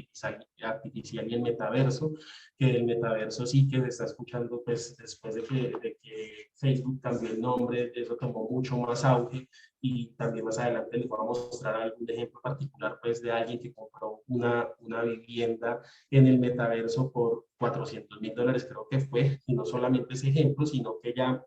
artificial y el metaverso, que el metaverso sí que se está escuchando pues, después de que Facebook cambió el nombre, eso tomó mucho más auge, y también más adelante les voy a mostrar algún ejemplo particular pues, de alguien que compró una vivienda en el metaverso por $400.000, creo que fue, y no solamente ese ejemplo, sino que ya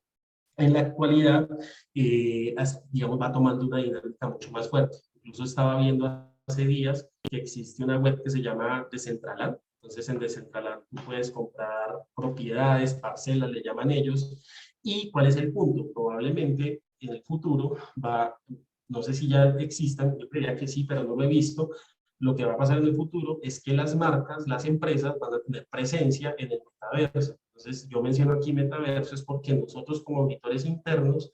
en la actualidad, digamos, va tomando una dinámica mucho más fuerte. Incluso estaba viendo hace días que existe una web que se llama Decentraland. Entonces, en Decentraland tú puedes comprar propiedades, parcelas, le llaman ellos. ¿Y cuál es el punto? Probablemente en el futuro no sé si ya existan, yo creía que sí, pero no lo he visto. Lo que va a pasar en el futuro es que las marcas, las empresas van a tener presencia en el metaverso. Entonces, yo menciono aquí metaverso es porque nosotros como auditores internos,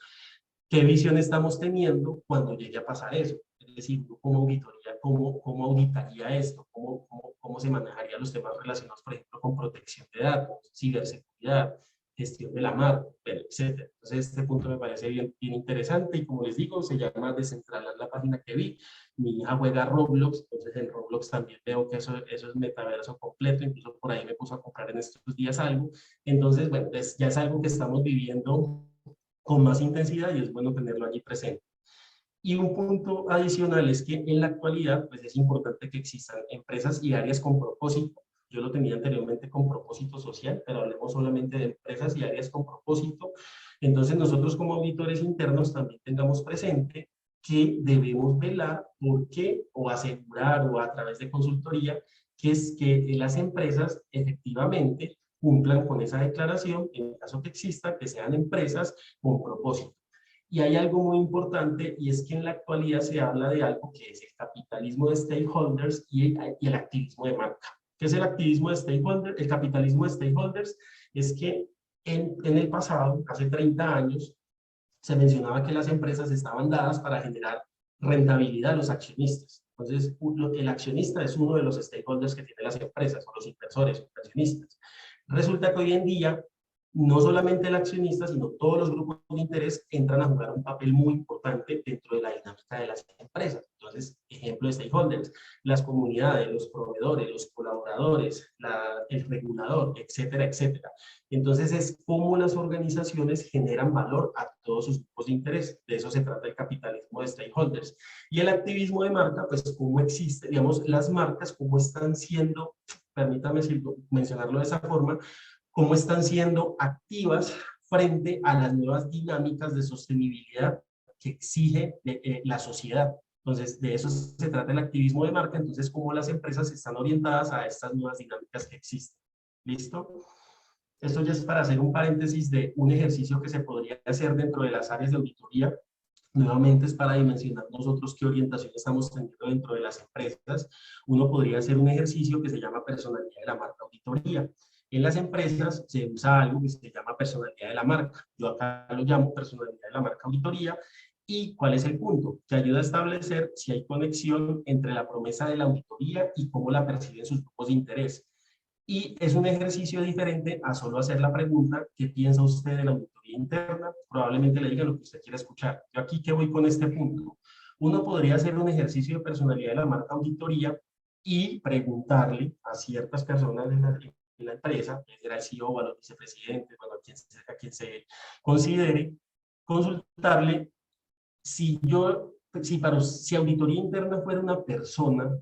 ¿qué visión estamos teniendo cuando llegue a pasar eso? Es decir, como auditoría, ¿cómo auditaría esto? ¿Cómo se manejarían los temas relacionados, por ejemplo, con protección de datos, ciberseguridad, gestión de la marca, etcétera? Entonces, este punto me parece bien interesante y como les digo, se llama Decentraland la página que vi. Mi hija juega Roblox, entonces en Roblox también veo que eso es metaverso completo, incluso por ahí me puso a comprar en estos días algo. Entonces, bueno, pues ya es algo que estamos viviendo con más intensidad y es bueno tenerlo allí presente. Y un punto adicional es que en la actualidad pues es importante que existan empresas y áreas con propósito. Yo lo tenía anteriormente con propósito social, pero hablemos solamente de empresas y áreas con propósito. Entonces nosotros como auditores internos también tengamos presente que debemos velar por qué o asegurar o a través de consultoría que es que las empresas efectivamente cumplan con esa declaración en el caso que exista, que sean empresas con propósito. Y hay algo muy importante y es que en la actualidad se habla de algo que es el capitalismo de stakeholders y el activismo de marca. ¿Qué es el activismo de stakeholders? El capitalismo de stakeholders es que en el pasado, hace 30 años, se mencionaba que las empresas estaban dadas para generar rentabilidad a los accionistas. Entonces, el accionista es uno de los stakeholders que tienen las empresas, o los inversores, o accionistas. Resulta que hoy en día no solamente el accionista, sino todos los grupos de interés entran a jugar un papel muy importante dentro de la dinámica de las empresas. Entonces, ejemplo de stakeholders, las comunidades, los proveedores, los colaboradores, el regulador, etcétera, etcétera. Entonces, es cómo las organizaciones generan valor a todos sus grupos de interés. De eso se trata el capitalismo de stakeholders. Y el activismo de marca, pues cómo existe, digamos, las marcas, cómo están siendo, permítame mencionarlo de esa forma, cómo están siendo activas frente a las nuevas dinámicas de sostenibilidad que exige la sociedad. Entonces, de eso se trata el activismo de marca, entonces cómo las empresas están orientadas a estas nuevas dinámicas que existen. ¿Listo? Esto ya es para hacer un paréntesis de un ejercicio que se podría hacer dentro de las áreas de auditoría. Nuevamente es para dimensionar nosotros qué orientación estamos teniendo dentro de las empresas. Uno podría hacer un ejercicio que se llama personalidad de la marca auditoría. En las empresas se usa algo que se llama personalidad de la marca. Yo acá lo llamo personalidad de la marca auditoría. ¿Y cuál es el punto? Que ayuda a establecer si hay conexión entre la promesa de la auditoría y cómo la perciben sus grupos de interés. Y es un ejercicio diferente a solo hacer la pregunta, ¿qué piensa usted de la auditoría interna? Probablemente le diga lo que usted quiere escuchar. Yo aquí, ¿qué voy con este punto? Uno podría hacer un ejercicio de personalidad de la marca auditoría y preguntarle a ciertas personas de la empresa, era el CEO o a los vicepresidentes, bueno, a quien se considere, consultarle si auditoría interna fuera una persona,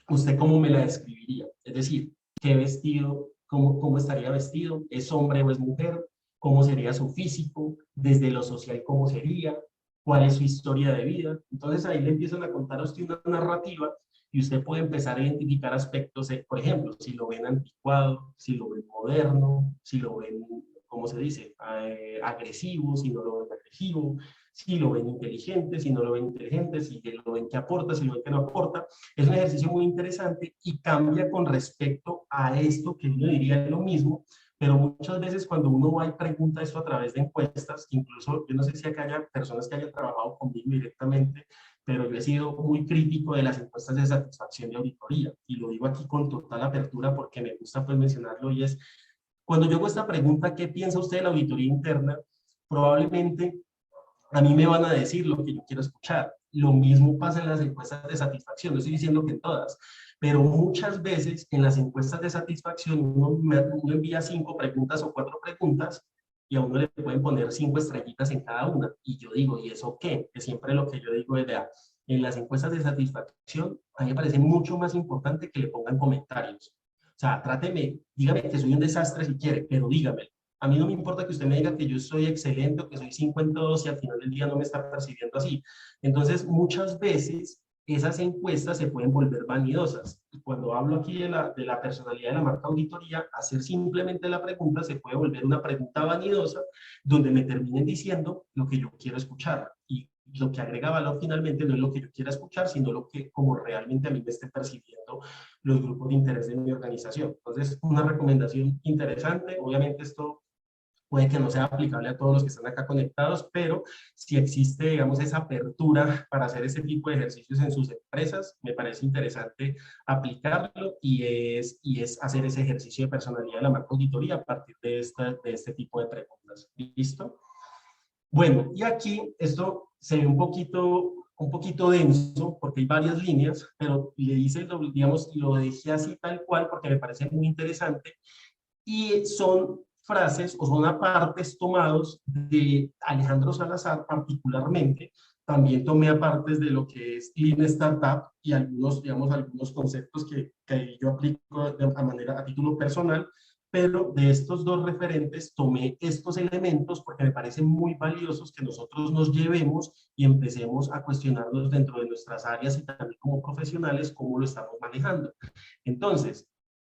¿usted cómo me la describiría? Es decir, ¿qué vestido, cómo estaría vestido? ¿Es hombre o es mujer? ¿Cómo sería su físico? Desde lo social, ¿cómo sería? ¿Cuál es su historia de vida? Entonces ahí le empiezan a contar a usted una narrativa y usted puede empezar a identificar aspectos, por ejemplo, si lo ven anticuado, si lo ven moderno, si lo ven, ¿cómo se dice?, agresivo, si no lo ven agresivo, si lo ven inteligente, si no lo ven inteligente, si lo ven que aporta, si lo ven que no aporta. Es un ejercicio muy interesante y cambia con respecto a esto que uno diría lo mismo, pero muchas veces cuando uno va y pregunta esto a través de encuestas, incluso yo no sé si acá haya personas que hayan trabajado conmigo directamente, pero yo he sido muy crítico de las encuestas de satisfacción de auditoría, y lo digo aquí con total apertura porque me gusta pues mencionarlo, y es, cuando yo hago esta pregunta, ¿qué piensa usted de la auditoría interna? Probablemente a mí me van a decir lo que yo quiero escuchar. Lo mismo pasa en las encuestas de satisfacción, no estoy diciendo que en todas, pero muchas veces en las encuestas de satisfacción uno envía 5 preguntas o 4 preguntas y a uno le pueden poner 5 estrellitas en cada una. Y yo digo, ¿y eso qué? Que siempre lo que yo digo es, vea, en las encuestas de satisfacción a mí me parece mucho más importante que le pongan comentarios. O sea, tráteme, dígame que soy un desastre si quiere, pero dígame. A mí no me importa que usted me diga que yo soy excelente o que soy 5 en todos y al final del día no me está percibiendo así. Entonces, muchas veces esas encuestas se pueden volver vanidosas. Y cuando hablo aquí de la personalidad de la marca auditoría, hacer simplemente la pregunta se puede volver una pregunta vanidosa donde me terminen diciendo lo que yo quiero escuchar. Y lo que agrega valor finalmente no es lo que yo quiera escuchar, sino lo que como realmente a mí me estén percibiendo los grupos de interés de mi organización. Entonces, una recomendación interesante. Obviamente esto puede que no sea aplicable a todos los que están acá conectados, pero si existe, digamos, esa apertura para hacer ese tipo de ejercicios en sus empresas, me parece interesante aplicarlo, y es hacer ese ejercicio de personalidad de la marca auditoría a partir de este tipo de preguntas. ¿Listo? Bueno, y aquí esto se ve un poquito denso porque hay varias líneas, pero le hice, digamos, lo dejé así tal cual porque me parece muy interesante, y son frases o son apartes tomados de Alejandro Salazar particularmente. También tomé apartes de lo que es Lean Startup y algunos, digamos, algunos conceptos que yo aplico a título personal, pero de estos 2 referentes tomé estos elementos porque me parecen muy valiosos que nosotros nos llevemos y empecemos a cuestionarnos dentro de nuestras áreas y también como profesionales cómo lo estamos manejando. Entonces,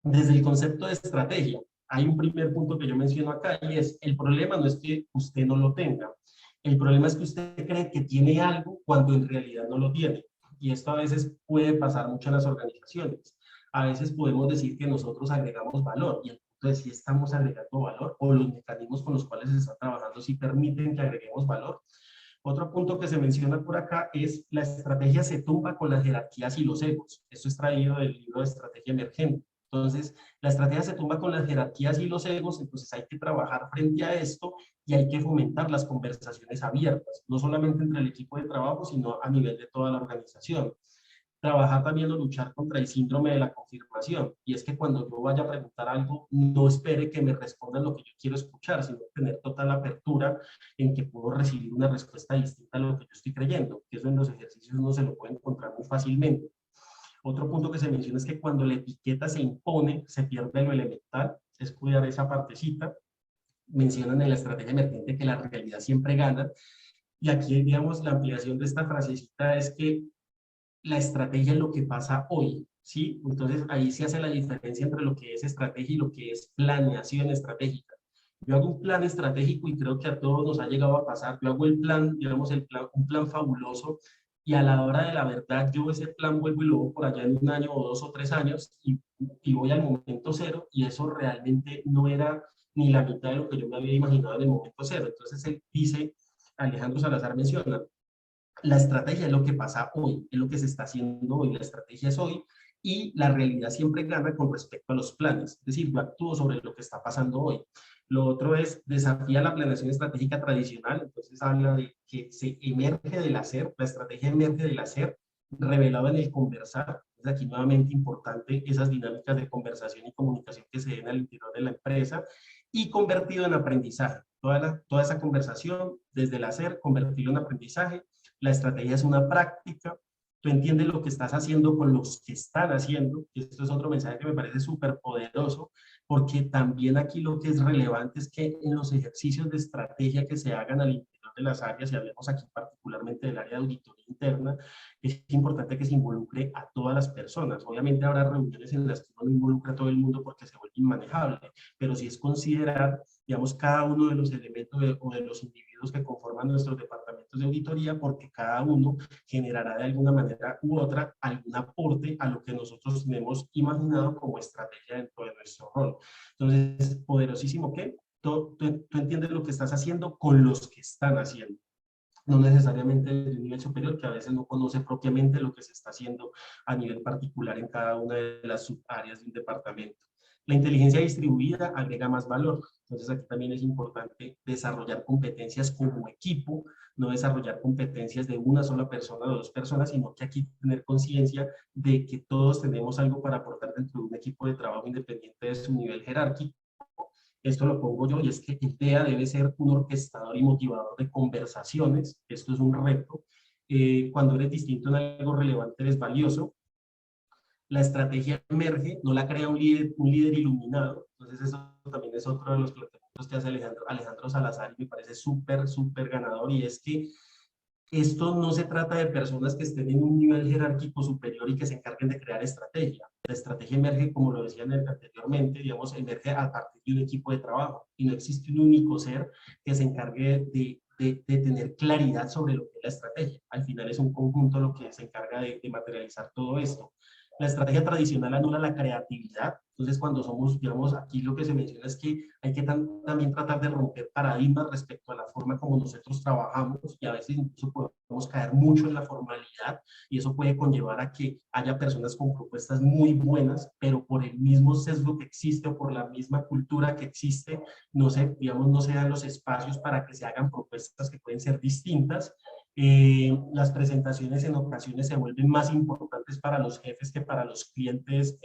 desde el concepto de estrategia, hay un primer punto que yo menciono acá, y es: el problema no es que usted no lo tenga, el problema es que usted cree que tiene algo cuando en realidad no lo tiene. Y esto a veces puede pasar mucho en las organizaciones. A veces podemos decir que nosotros agregamos valor, y el punto es si estamos agregando valor o los mecanismos con los cuales se está trabajando si permiten que agreguemos valor. Otro punto que se menciona por acá es: la estrategia se tumba con las jerarquías y los egos. Esto es traído del libro de Estrategia Emergente. Entonces, la estrategia se tumba con las jerarquías y los egos, entonces hay que trabajar frente a esto y hay que fomentar las conversaciones abiertas, no solamente entre el equipo de trabajo, sino a nivel de toda la organización. Trabajar también o luchar contra el síndrome de la confirmación, y es que cuando yo vaya a preguntar algo, no espere que me respondan lo que yo quiero escuchar, sino tener total apertura en que puedo recibir una respuesta distinta a lo que yo estoy creyendo, que eso en los ejercicios uno se lo puede encontrar muy fácilmente. Otro punto que se menciona es que cuando la etiqueta se impone, se pierde lo elemental, es cuidar esa partecita. Mencionan en la estrategia emergente que la realidad siempre gana, y aquí, digamos, la ampliación de esta frasecita es que la estrategia es lo que pasa hoy, ¿sí? Entonces, ahí se hace la diferencia entre lo que es estrategia y lo que es planeación estratégica. Yo hago un plan estratégico y creo que a todos nos ha llegado a pasar. Yo hago el plan, digamos, un plan fabuloso, y a la hora de la verdad yo ese plan vuelvo y lo hago por allá en 1 año o 2 o 3 años y voy al momento cero, y eso realmente no era ni la mitad de lo que yo me había imaginado en el momento cero. Entonces él dice, Alejandro Salazar menciona, la estrategia es lo que pasa hoy, es lo que se está haciendo hoy, la estrategia es hoy, y la realidad siempre gana con respecto a los planes, es decir, yo actúo sobre lo que está pasando hoy. Lo otro es, desafía la planeación estratégica tradicional, entonces habla de que se emerge del hacer, la estrategia emerge del hacer, revelado en el conversar. Es aquí nuevamente importante esas dinámicas de conversación y comunicación que se den al interior de la empresa, y convertido en aprendizaje. Toda esa conversación desde el hacer, convertirlo en aprendizaje. La estrategia es una práctica. Tú entiendes lo que estás haciendo con los que están haciendo. Y esto es otro mensaje que me parece súper poderoso, porque también aquí lo que es relevante es que en los ejercicios de estrategia que se hagan al interior de las áreas, y hablemos aquí particularmente del área de auditoría interna, es importante que se involucre a todas las personas. Obviamente habrá reuniones en las que uno no involucra a todo el mundo porque se vuelve inmanejable, pero sí es considerar, digamos, cada uno de los elementos o de los individuos que conforman nuestros departamentos de auditoría, porque cada uno generará de alguna manera u otra algún aporte a lo que nosotros tenemos imaginado como estrategia dentro de nuestro rol. Entonces, poderosísimo que tú entiendes lo que estás haciendo con los que están haciendo, no necesariamente de un nivel superior, que a veces no conoce propiamente lo que se está haciendo a nivel particular en cada una de las subáreas de un departamento. La inteligencia distribuida agrega más valor. Entonces aquí también es importante desarrollar competencias como equipo, no desarrollar competencias de una sola persona o dos personas, sino que aquí tener conciencia de que todos tenemos algo para aportar dentro de un equipo de trabajo independiente de su nivel jerárquico. Esto lo pongo yo, y es que el TEA debe ser un orquestador y motivador de conversaciones. Esto es un reto. Cuando eres distinto en algo relevante, eres valioso. La estrategia emerge, no la crea un líder iluminado. Entonces eso también es otro de los planteamientos que hace Alejandro Salazar, y me parece súper ganador, y es que esto no se trata de personas que estén en un nivel jerárquico superior y que se encarguen de crear estrategia. La estrategia emerge, como lo decían anteriormente, digamos, emerge a partir de un equipo de trabajo, y no existe un único ser que se encargue de tener claridad sobre lo que es la estrategia. Al final es un conjunto lo que se encarga de materializar todo esto. La estrategia tradicional anula la creatividad. Entonces, cuando somos, digamos, aquí lo que se menciona es que hay que también tratar de romper paradigmas respecto a la forma como nosotros trabajamos, y a veces incluso podemos caer mucho en la formalidad, y eso puede conllevar a que haya personas con propuestas muy buenas, pero por el mismo sesgo que existe o por la misma cultura que existe, no se, digamos, no se dan los espacios para que se hagan propuestas que pueden ser distintas. Las presentaciones en ocasiones se vuelven más importantes para los jefes que para los clientes,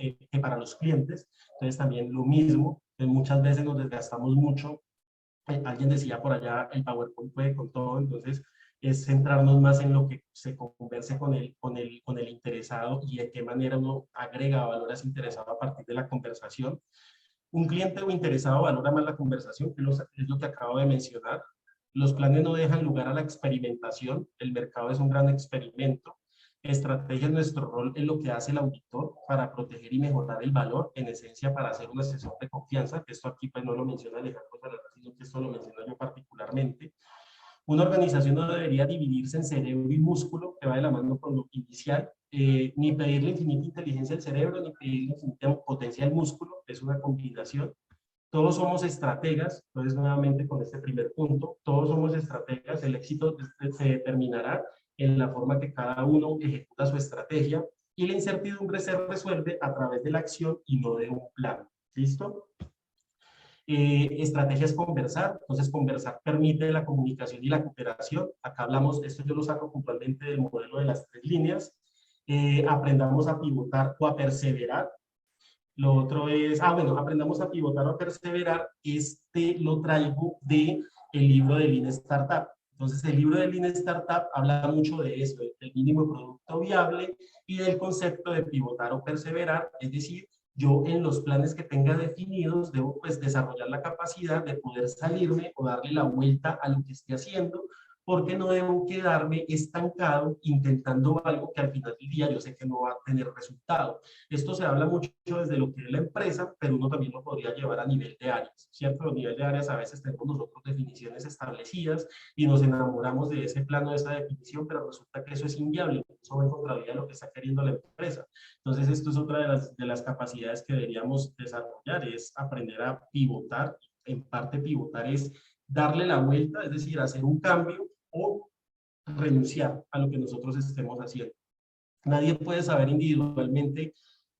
entonces también lo mismo, muchas veces nos desgastamos mucho. Alguien decía por allá, el PowerPoint puede con todo, entonces es centrarnos más en lo que se converse con el interesado, y de qué manera uno agrega valor a ese interesado a partir de la conversación. Un cliente o interesado valora más la conversación, que es lo que acabo de mencionar. Los planes no dejan lugar a la experimentación, el mercado es un gran experimento. Estrategia es nuestro rol en lo que hace el auditor para proteger y mejorar el valor, en esencia para hacer un asesor de confianza, que esto aquí pues no lo menciona Alejandro Salazar, sino que esto lo menciono yo particularmente. Una organización no debería dividirse en cerebro y músculo, que va de la mano con lo inicial, ni pedirle infinita inteligencia al cerebro, ni pedirle infinita potencia al músculo, es una combinación. Todos somos estrategas, entonces nuevamente con este primer punto, todos somos estrategas, el éxito se determinará en la forma que cada uno ejecuta su estrategia, y la incertidumbre se resuelve a través de la acción y no de un plan. ¿Listo? Estrategia es conversar, entonces conversar permite la comunicación y la cooperación. Acá hablamos, esto yo lo saco puntualmente del modelo de las 3 líneas. Aprendamos a pivotar o a perseverar. Lo otro es, bueno, aprendamos a pivotar o a perseverar. Este lo traigo de el libro de Lean Startup. Entonces, el libro de Lean Startup habla mucho de eso, del mínimo producto viable y del concepto de pivotar o perseverar, es decir, yo en los planes que tenga definidos debo pues desarrollar la capacidad de poder salirme o darle la vuelta a lo que esté haciendo, porque no debo quedarme estancado intentando algo que al final del día yo sé que no va a tener resultado. Esto se habla mucho desde lo que es la empresa, pero uno también lo podría llevar a nivel de áreas, ¿cierto? A nivel de áreas a veces tenemos nosotros definiciones establecidas y nos enamoramos de ese plano, de esa definición, pero resulta que eso es inviable, eso va en contravía de lo que está queriendo la empresa. Entonces, esto es otra de las capacidades que deberíamos desarrollar, es aprender a pivotar. En parte, pivotar es darle la vuelta, es decir, hacer un cambio o renunciar a lo que nosotros estemos haciendo. Nadie puede saber individualmente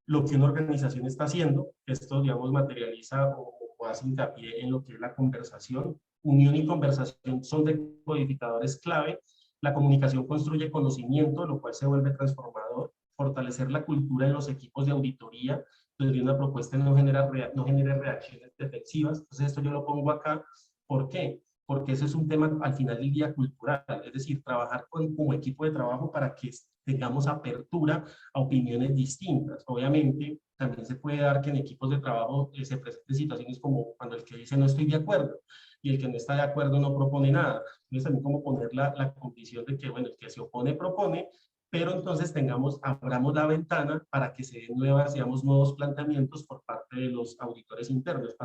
lo que una organización está haciendo. Esto, digamos, materializa o hace hincapié en lo que es la conversación. Unión y conversación son decodificadores clave. La comunicación construye conocimiento, lo cual se vuelve transformador. Fortalecer la cultura en los equipos de auditoría, donde una propuesta no genere reacciones defensivas. Entonces, esto yo lo pongo acá. ¿Por qué? Porque ese es un tema al final del día cultural, es decir, trabajar como equipo de trabajo para que tengamos apertura a opiniones distintas. Obviamente, también se puede dar que en equipos de trabajo se presenten situaciones como cuando el que dice no estoy de acuerdo, y el que no está de acuerdo no propone nada. Entonces también como poner la condición de que, bueno, el que se opone propone, pero entonces abramos la ventana para que se den digamos, nuevos planteamientos por parte de los auditores internos,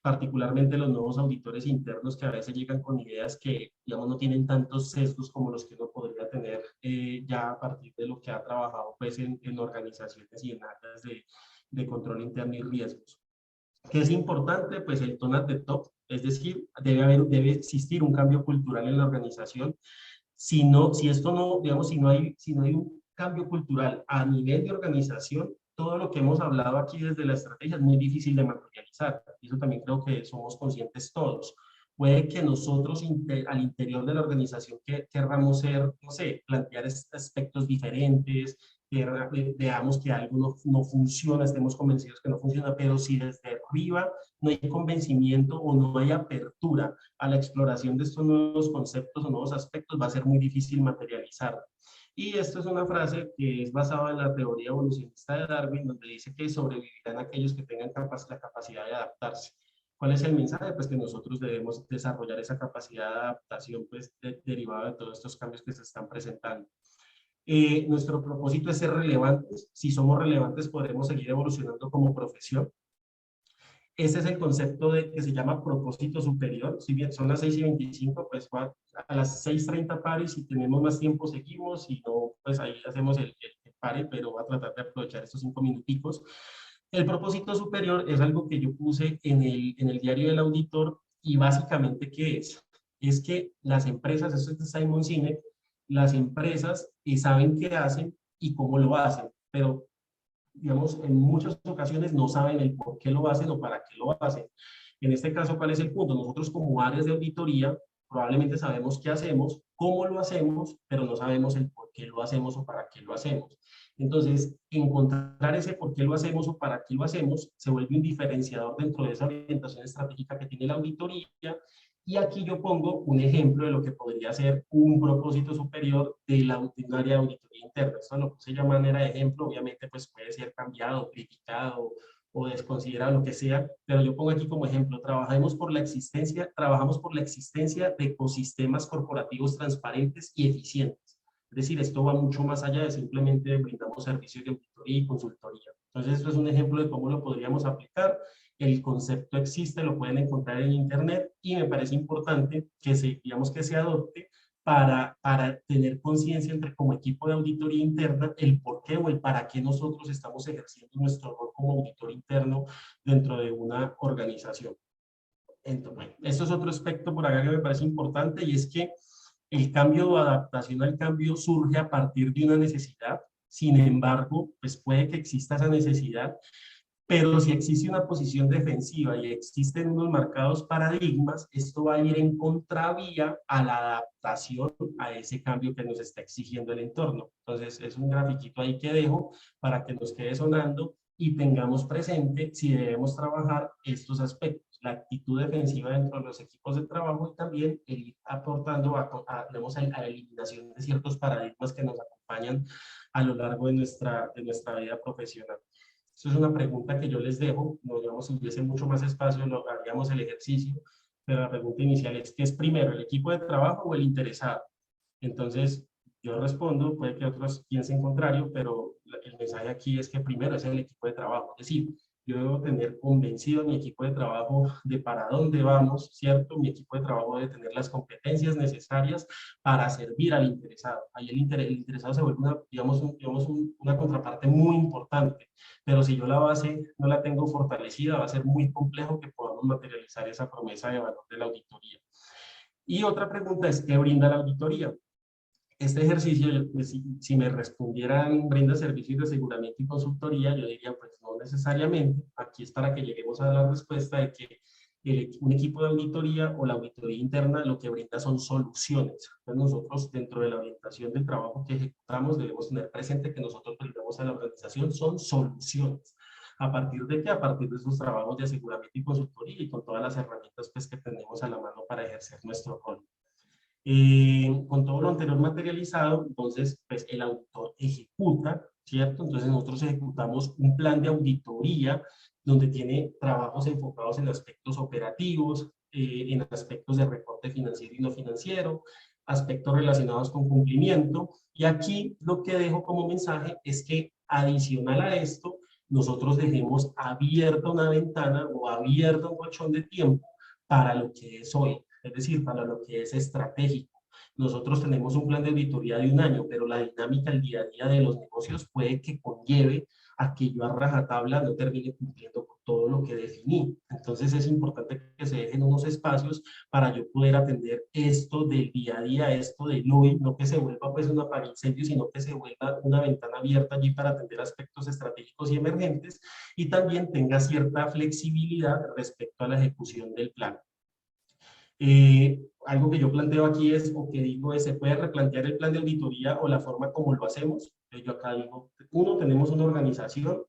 particularmente los nuevos auditores internos que a veces llegan con ideas que, digamos, no tienen tantos sesgos como los que uno podría tener ya a partir de lo que ha trabajado pues en organizaciones y en áreas de control interno y riesgos. ¿Qué es importante? Pues el tone at the top, es decir, debe existir un cambio cultural en la organización. Si esto no, digamos, si no hay un cambio cultural a nivel de organización, todo lo que hemos hablado aquí desde la estrategia es muy difícil de materializar. Y eso también creo que somos conscientes todos. Puede que nosotros al interior de la organización querramos ser, no sé, plantear aspectos diferentes, veamos que algo no funciona, estemos convencidos que no funciona, pero si desde arriba no hay convencimiento o no hay apertura a la exploración de estos nuevos conceptos o nuevos aspectos, va a ser muy difícil materializarlo. Y esto es una frase que es basada en la teoría evolucionista de Darwin, donde dice que sobrevivirán aquellos que tengan la capacidad de adaptarse. ¿Cuál es el mensaje? Pues que nosotros debemos desarrollar esa capacidad de adaptación pues, derivada de todos estos cambios que se están presentando. Nuestro propósito es ser relevantes. Si somos relevantes, podremos seguir evolucionando como profesión. Ese es el concepto que se llama propósito superior. Si bien son las 6:25, pues a las 6:30 pare, si tenemos más tiempo seguimos, si no, pues ahí hacemos el pare, pero voy a tratar de aprovechar estos 5 minuticos. El propósito superior es algo que yo puse en el diario del auditor y básicamente, ¿qué es? Es que las empresas, eso es de Simon Sinek, las empresas saben qué hacen y cómo lo hacen, pero digamos, en muchas ocasiones no saben el por qué lo hacen o para qué lo hacen. En este caso, ¿cuál es el punto? Nosotros como áreas de auditoría probablemente sabemos qué hacemos, cómo lo hacemos, pero no sabemos el por qué lo hacemos o para qué lo hacemos. Entonces, encontrar ese por qué lo hacemos o para qué lo hacemos se vuelve un diferenciador dentro de esa orientación estratégica que tiene la auditoría. Y aquí yo pongo un ejemplo de lo que podría ser un propósito superior de un área de auditoría interna. Esto lo puse de manera de ejemplo, obviamente pues puede ser cambiado, criticado o desconsiderado, lo que sea, pero yo pongo aquí como ejemplo, trabajamos por la existencia de ecosistemas corporativos transparentes y eficientes. Es decir, esto va mucho más allá de simplemente brindamos servicios de auditoría y consultoría. Entonces, esto es un ejemplo de cómo lo podríamos aplicar. El concepto existe, lo pueden encontrar en internet y me parece importante que digamos que se adopte para tener conciencia entre como equipo de auditoría interna el por qué o el para qué nosotros estamos ejerciendo nuestro rol como auditor interno dentro de una organización. Entonces, bueno, esto es otro aspecto por acá que me parece importante y es que el cambio o adaptación al cambio surge a partir de una necesidad. Sin embargo, pues puede que exista esa necesidad, pero si existe una posición defensiva y existen unos marcados paradigmas, esto va a ir en contravía a la adaptación a ese cambio que nos está exigiendo el entorno. Entonces, es un grafiquito ahí que dejo para que nos quede sonando y tengamos presente si debemos trabajar estos aspectos, la actitud defensiva dentro de los equipos de trabajo y también el ir aportando a la eliminación de ciertos paradigmas que nos acompañan a lo largo de nuestra vida profesional. Eso es una pregunta que yo les dejo, no digamos si hubiese mucho más espacio, lo haríamos el ejercicio, pero la pregunta inicial es, ¿qué es primero, el equipo de trabajo o el interesado? Entonces, yo respondo, puede que otros piensen contrario, pero el mensaje aquí es que primero es el equipo de trabajo, es decir, yo debo tener convencido a mi equipo de trabajo de para dónde vamos, ¿cierto? Mi equipo de trabajo debe tener las competencias necesarias para servir al interesado. Ahí el interesado se vuelve una contraparte muy importante, pero si yo la base no la tengo fortalecida, va a ser muy complejo que podamos materializar esa promesa de valor de la auditoría. Y otra pregunta es, ¿qué brinda la auditoría? Este ejercicio, si me respondieran brinda servicios de aseguramiento y consultoría, yo diría, pues no necesariamente. Aquí es para que lleguemos a la respuesta de que un equipo de auditoría o la auditoría interna lo que brinda son soluciones. Entonces nosotros dentro de la orientación del trabajo que ejecutamos debemos tener presente que nosotros brindamos a la organización son soluciones. ¿A partir de qué? A partir de esos trabajos de aseguramiento y consultoría y con todas las herramientas pues, que tenemos a la mano para ejercer nuestro rol. Con todo lo anterior materializado, entonces, pues el auditor ejecuta, ¿cierto? Entonces nosotros ejecutamos un plan de auditoría donde tiene trabajos enfocados en aspectos operativos, en aspectos de reporte financiero y no financiero, aspectos relacionados con cumplimiento. Y aquí lo que dejo como mensaje es que adicional a esto, nosotros dejemos abierta una ventana o abierto un colchón de tiempo para lo que es hoy, es decir, para lo que es estratégico. Nosotros tenemos un plan de auditoría de 1 año, pero la dinámica, el día a día de los negocios puede que conlleve a que yo a rajatabla no termine cumpliendo con todo lo que definí. Entonces es importante que se dejen unos espacios para yo poder atender esto del día a día, esto del hoy, no que se vuelva pues una para incendio, sino que se vuelva una ventana abierta allí para atender aspectos estratégicos y emergentes, y también tenga cierta flexibilidad respecto a la ejecución del plan. Algo que yo planteo aquí es, o que digo es, se puede replantear el plan de auditoría o la forma como lo hacemos. Yo acá digo, 1, tenemos una organización.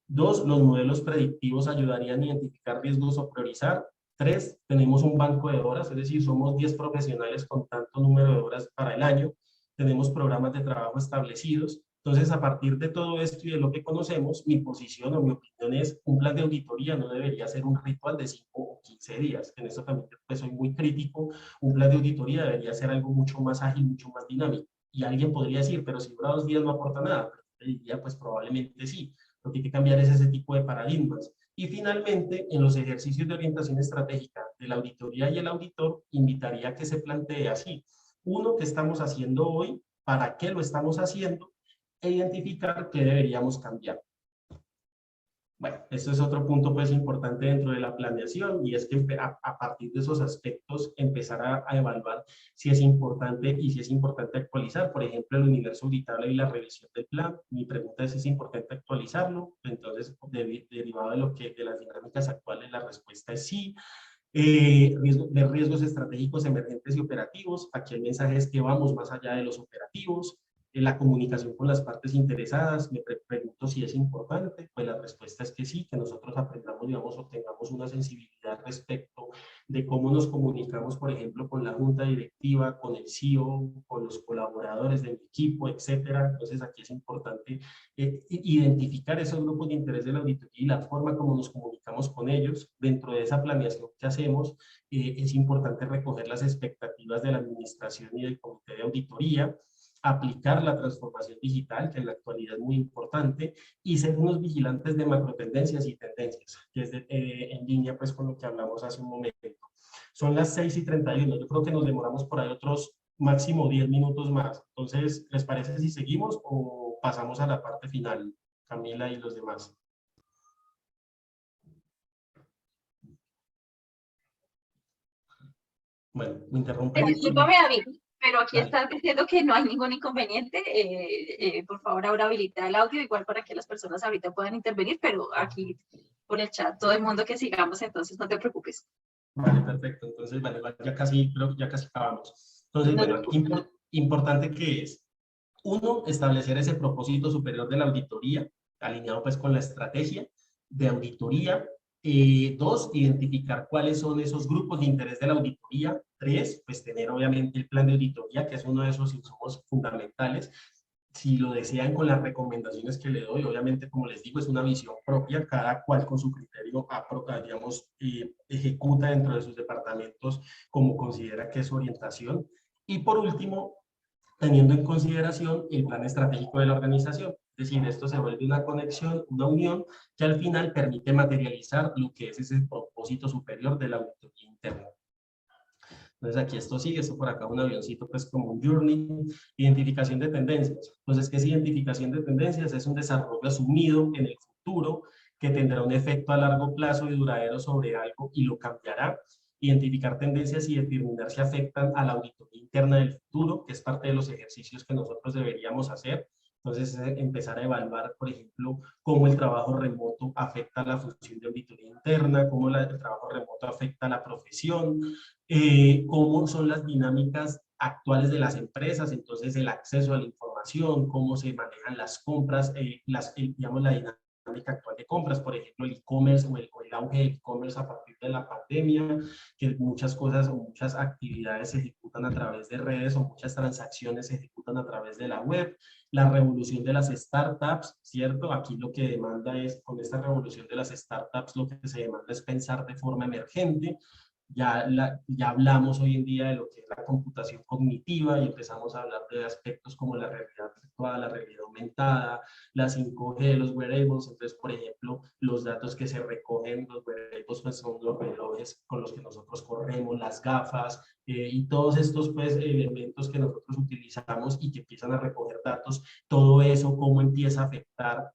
2, los modelos predictivos ayudarían a identificar riesgos o priorizar. 3, tenemos un banco de horas, es decir, somos 10 profesionales con tanto número de horas para el año. Tenemos programas de trabajo establecidos. Entonces, a partir de todo esto y de lo que conocemos, mi posición o mi opinión es, un plan de auditoría no debería ser un ritual de 5 o 15 días. En esto también pues, soy muy crítico. Un plan de auditoría debería ser algo mucho más ágil, mucho más dinámico. Y alguien podría decir, pero si dura 2 días no aporta nada. Pero yo diría, pues probablemente sí. Lo que hay que cambiar es ese tipo de paradigmas. Y finalmente, en los ejercicios de orientación estratégica de la auditoría y el auditor, invitaría a que se plantee así. 1, ¿qué estamos haciendo hoy? ¿Para qué lo estamos haciendo? E identificar qué deberíamos cambiar. Bueno, esto es otro punto pues importante dentro de la planeación, y es que a partir de esos aspectos empezar a evaluar si es importante y si es importante actualizar, por ejemplo, el universo auditable y la revisión del plan. Mi pregunta es si es importante actualizarlo. Entonces, derivado de las dinámicas actuales, la respuesta es sí. De riesgos estratégicos emergentes y operativos. Aquí el mensaje es que vamos más allá de los operativos. La comunicación con las partes interesadas, me pregunto si es importante. Pues la respuesta es que sí, que nosotros aprendamos, digamos, o tengamos una sensibilidad respecto de cómo nos comunicamos, por ejemplo, con la junta directiva, con el CEO, con los colaboradores del equipo, etcétera. Entonces aquí es importante identificar esos grupos de interés de la auditoría y la forma como nos comunicamos con ellos. Dentro de esa planeación que hacemos, es importante recoger las expectativas de la administración y del comité de auditoría, aplicar la transformación digital, que en la actualidad es muy importante, y ser unos vigilantes de macrotendencias y tendencias, que es en línea pues con lo que hablamos hace un momento. Son las 6:31, yo creo que nos demoramos por ahí otros máximo 10 minutos más. Entonces, ¿les parece si seguimos o pasamos a la parte final, Camila y los demás? Bueno, me interrumpen. Discúlpame, David, pero aquí Vale. estás diciendo que no hay ningún inconveniente. Por favor, ahora habilita el audio, igual para que las personas ahorita puedan intervenir, pero aquí por el chat todo el mundo que sigamos, entonces no te preocupes. Vale, perfecto. Entonces, vale, ya casi, creo que ya casi acabamos. Entonces, No, bueno, importante que es, 1, establecer ese propósito superior de la auditoría, alineado pues con la estrategia de auditoría. 2, identificar cuáles son esos grupos de interés de la auditoría. 3, pues tener obviamente el plan de auditoría, que es uno de esos insumos fundamentales. Si lo desean, con las recomendaciones que le doy, obviamente, como les digo, es una visión propia, cada cual con su criterio, digamos, ejecuta dentro de sus departamentos como considera que es su orientación. Y por último, teniendo en consideración el plan estratégico de la organización. Es decir, esto se vuelve una conexión, una unión, que al final permite materializar lo que es ese propósito superior de la auditoría interna. Entonces aquí esto sigue, esto por acá un avioncito pues como un journey. Identificación de tendencias. Entonces, ¿qué es identificación de tendencias? Es un desarrollo asumido en el futuro que tendrá un efecto a largo plazo y duradero sobre algo y lo cambiará. Identificar tendencias y determinar si afectan a la auditoría interna del futuro, que es parte de los ejercicios que nosotros deberíamos hacer. Entonces, empezar a evaluar, por ejemplo, cómo el trabajo remoto afecta a la función de auditoría interna, cómo el trabajo remoto afecta a la profesión, cómo son las dinámicas actuales de las empresas, entonces el acceso a la información, cómo se manejan las compras, digamos, la dinámica dinámica actual de compras, por ejemplo, el e-commerce o el auge del e-commerce a partir de la pandemia, que muchas cosas o muchas actividades se ejecutan a través de redes o muchas transacciones se ejecutan a través de la web, la revolución de las startups, ¿cierto? Aquí lo que demanda es, con esta revolución de las startups, lo que se demanda es pensar de forma emergente. Ya hablamos hoy en día de lo que es la computación cognitiva y empezamos a hablar de aspectos como la realidad virtual, la realidad aumentada, la 5G, los wearables. Entonces, por ejemplo, los datos que se recogen, los wearables pues, son los relojes con los que nosotros corremos, las gafas y todos estos pues, elementos que nosotros utilizamos y que empiezan a recoger datos, todo eso, cómo empieza a afectar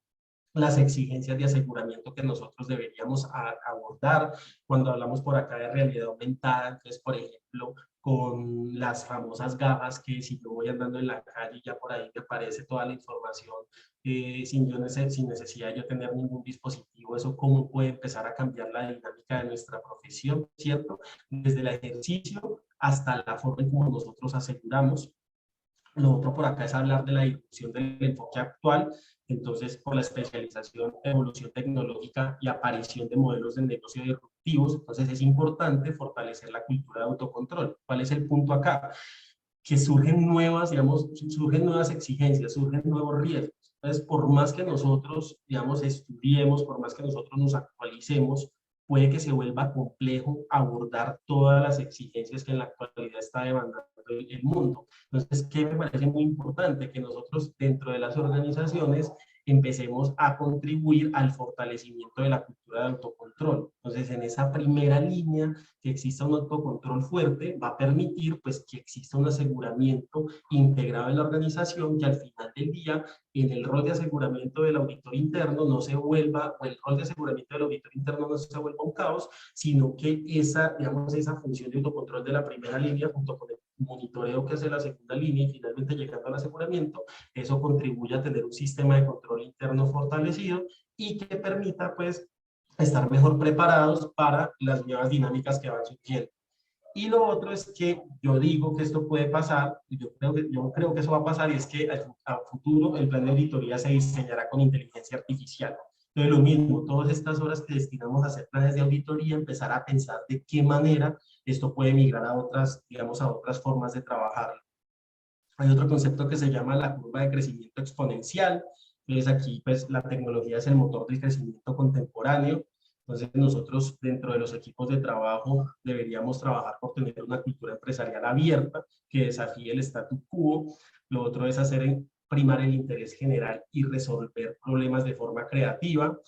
las exigencias de aseguramiento que nosotros deberíamos abordar cuando hablamos por acá de realidad aumentada. Entonces, por ejemplo, con las famosas gafas que si yo voy andando en la calle ya por ahí me aparece toda la información sin necesidad de yo tener ningún dispositivo, eso cómo puede empezar a cambiar la dinámica de nuestra profesión, ¿cierto? Desde el ejercicio hasta la forma en cómo nosotros aseguramos. Lo otro por acá es hablar de la disrupción del enfoque actual, entonces por la especialización, evolución tecnológica y aparición de modelos de negocio disruptivos, entonces es importante fortalecer la cultura de autocontrol. ¿Cuál es el punto acá? Que surgen nuevas, digamos, surgen nuevas exigencias, surgen nuevos riesgos. Entonces, por más que nosotros, digamos, estudiemos, por más que nosotros nos actualicemos, puede que se vuelva complejo abordar todas las exigencias que en la actualidad está demandando el mundo. Entonces, ¿qué me parece muy importante? Que nosotros dentro de las organizaciones empecemos a contribuir al fortalecimiento de la cultura de autocontrol. Entonces, en esa primera línea, que exista un autocontrol fuerte, va a permitir pues, que exista un aseguramiento integrado en la organización, que al final del día, en el rol de aseguramiento del auditor interno no se vuelva, o el rol de aseguramiento del auditor interno no se vuelva un caos, sino que esa, digamos, esa función de autocontrol de la primera línea, junto con el monitoreo que hace la segunda línea y finalmente llegando al aseguramiento, eso contribuye a tener un sistema de control interno fortalecido y que permita pues estar mejor preparados para las nuevas dinámicas que van surgiendo. Y lo otro es que yo digo que esto puede pasar, y yo creo que eso va a pasar, y es que a futuro el plan de auditoría se diseñará con inteligencia artificial. Entonces lo mismo, todas estas horas que destinamos a hacer planes de auditoría, empezar a pensar de qué manera esto puede migrar a otras, digamos, a otras formas de trabajar. Hay otro concepto que se llama la curva de crecimiento exponencial. Entonces aquí pues la tecnología es el motor del crecimiento contemporáneo. Entonces nosotros dentro de los equipos de trabajo deberíamos trabajar por tener una cultura empresarial abierta que desafíe el statu quo. Lo otro es primar el interés general y resolver problemas de forma creativa.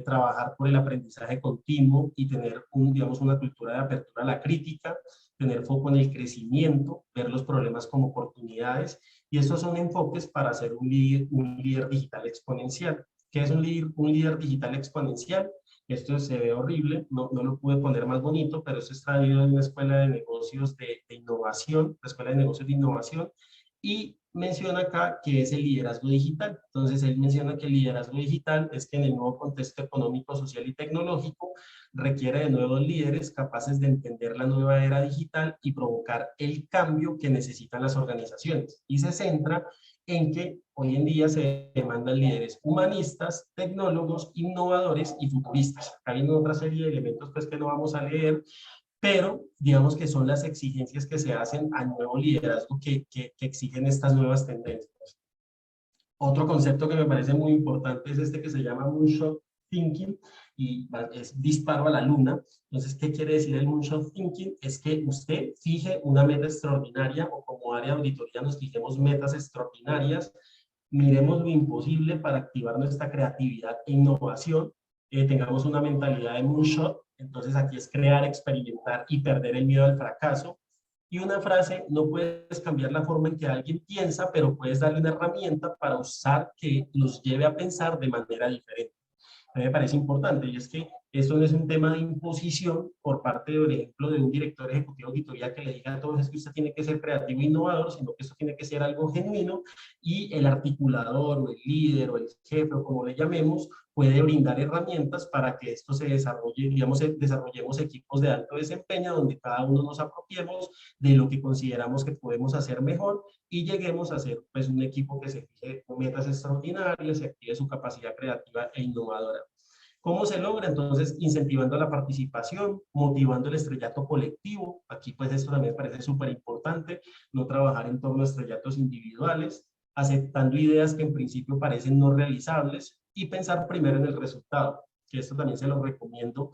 Trabajar por el aprendizaje continuo y tener digamos, una cultura de apertura a la crítica, tener foco en el crecimiento, ver los problemas como oportunidades, y estos son enfoques para ser un líder digital exponencial. ¿Qué es un líder digital exponencial? Esto se ve horrible, no lo pude poner más bonito, pero esto es traído de una escuela de negocios de innovación, la escuela de negocios de innovación, y menciona acá que es el liderazgo digital. Entonces, él menciona que el liderazgo digital es que en el nuevo contexto económico, social y tecnológico requiere de nuevos líderes capaces de entender la nueva era digital y provocar el cambio que necesitan las organizaciones. Y se centra en que hoy en día se demandan líderes humanistas, tecnólogos, innovadores y futuristas. Hay otra serie de elementos pues, que no vamos a leer, pero digamos que son las exigencias que se hacen al nuevo liderazgo que exigen estas nuevas tendencias. Otro concepto que me parece muy importante es este que se llama Moonshot Thinking, y es disparo a la luna. Entonces, ¿qué quiere decir el Moonshot Thinking? Es que usted fije una meta extraordinaria, o como área de auditoría nos fijemos metas extraordinarias, miremos lo imposible para activar nuestra creatividad e innovación, tengamos una mentalidad de Moonshot. Entonces aquí es crear, experimentar y perder el miedo al fracaso. Y una frase, no puedes cambiar la forma en que alguien piensa, pero puedes darle una herramienta para usar que los lleve a pensar de manera diferente. A mí me parece importante, y es que Esto no es un tema de imposición por parte, por ejemplo, de un director ejecutivo de auditoría que le diga a todos es que usted tiene que ser creativo e innovador, sino que esto tiene que ser algo genuino y el articulador o el líder o el jefe o como le llamemos puede brindar herramientas para que esto se desarrolle, digamos, desarrollemos equipos de alto desempeño donde cada uno nos apropiemos de lo que consideramos que podemos hacer mejor y lleguemos a ser pues un equipo que se fije metas extraordinarias, se active su capacidad creativa e innovadora. ¿Cómo se logra? Entonces, incentivando la participación, motivando el estrellato colectivo. Aquí, pues, esto también me parece súper importante, no trabajar en torno a estrellatos individuales, aceptando ideas que en principio parecen no realizables y pensar primero en el resultado, que esto también se lo recomiendo,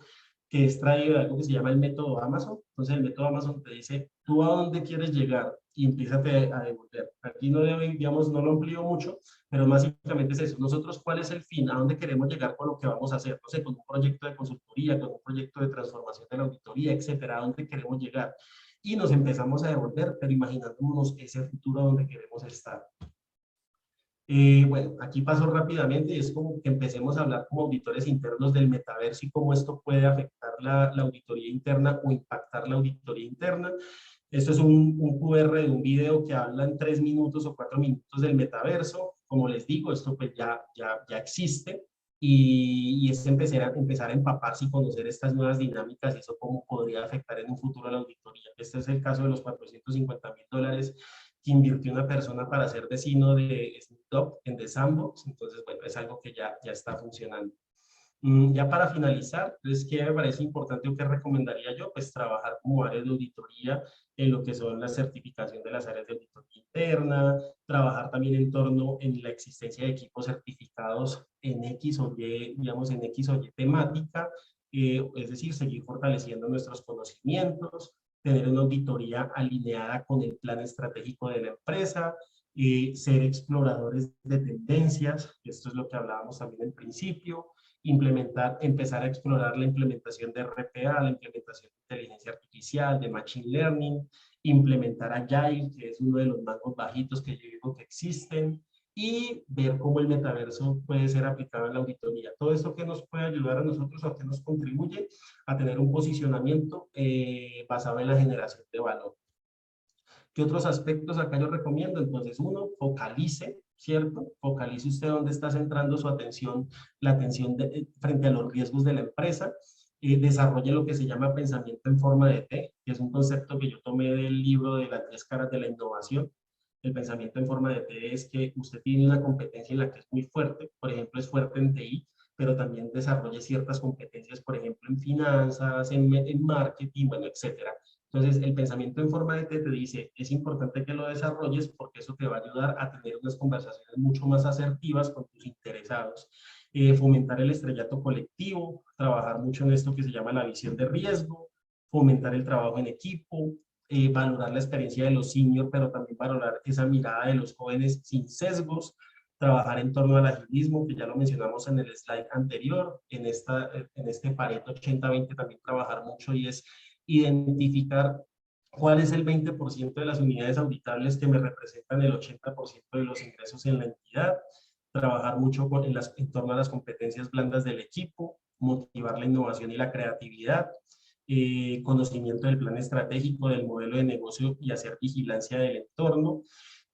que es traído de algo que se llama el método Amazon. Entonces, el método Amazon te dice, ¿tú a dónde quieres llegar? Y empiézate a devolver. Aquí no, digamos, no lo amplío mucho, pero básicamente es eso. Nosotros, ¿cuál es el fin? ¿A dónde queremos llegar con lo que vamos a hacer? No sé, con un proyecto de consultoría, con un proyecto de transformación de la auditoría, etcétera. ¿A dónde queremos llegar? Y nos empezamos a devolver, pero imaginándonos ese futuro donde queremos estar. Bueno, aquí paso rápidamente y es como que empecemos a hablar como auditores internos del metaverso y cómo esto puede afectar la auditoría interna o impactar la auditoría interna. Esto es un QR de un video que habla en 3 minutos o 4 minutos del metaverso. Como les digo, esto pues ya existe y es empezar a empaparse y conocer estas nuevas dinámicas y eso cómo podría afectar en un futuro a la auditoría. Este es el caso de los $450,000 que invirtió una persona para ser vecino de Snoop Dogg en The Sandbox. Entonces, bueno, es algo que ya está funcionando. Ya para finalizar, entonces, ¿qué me parece importante o qué recomendaría yo? Pues trabajar como áreas de auditoría en lo que son la certificación de las áreas de auditoría interna, trabajar también en torno en la existencia de equipos certificados en X o Y, digamos, en X o Y temática, es decir, seguir fortaleciendo nuestros conocimientos, tener una auditoría alineada con el plan estratégico de la empresa, ser exploradores de tendencias, esto es lo que hablábamos también en principio, empezar a explorar la implementación de RPA, la implementación de inteligencia artificial, de machine learning, implementar Agile, que es uno de los más bajitos que yo digo que existen, y ver cómo el metaverso puede ser aplicado en la auditoría. Todo esto que nos puede ayudar a nosotros o que nos contribuye a tener un posicionamiento basado en la generación de valor. ¿Qué otros aspectos acá yo recomiendo? Entonces, uno, focalice, ¿cierto? Focalice usted dónde está centrando su atención, la atención frente a los riesgos de la empresa. Desarrolle lo que se llama pensamiento en forma de T, que es un concepto que yo tomé del libro de las 10 caras de la innovación. El pensamiento en forma de T es que usted tiene una competencia en la que es muy fuerte, por ejemplo, es fuerte en TI, pero también desarrolle ciertas competencias, por ejemplo, en finanzas, en marketing, bueno, etcétera. Entonces, el pensamiento en forma de T te dice, es importante que lo desarrolles porque eso te va a ayudar a tener unas conversaciones mucho más asertivas con tus interesados. Fomentar el estrellato colectivo, trabajar mucho en esto que se llama la visión de riesgo, fomentar el trabajo en equipo, valorar la experiencia de los seniors, pero también valorar esa mirada de los jóvenes sin sesgos, trabajar en torno al agilismo, que ya lo mencionamos en el slide anterior, en este Pareto 80-20 también trabajar mucho y es identificar cuál es el 20% de las unidades auditables que me representan el 80% de los ingresos en la entidad, trabajar mucho en torno a las competencias blandas del equipo, motivar la innovación y la creatividad, conocimiento del plan estratégico, del modelo de negocio y hacer vigilancia del entorno.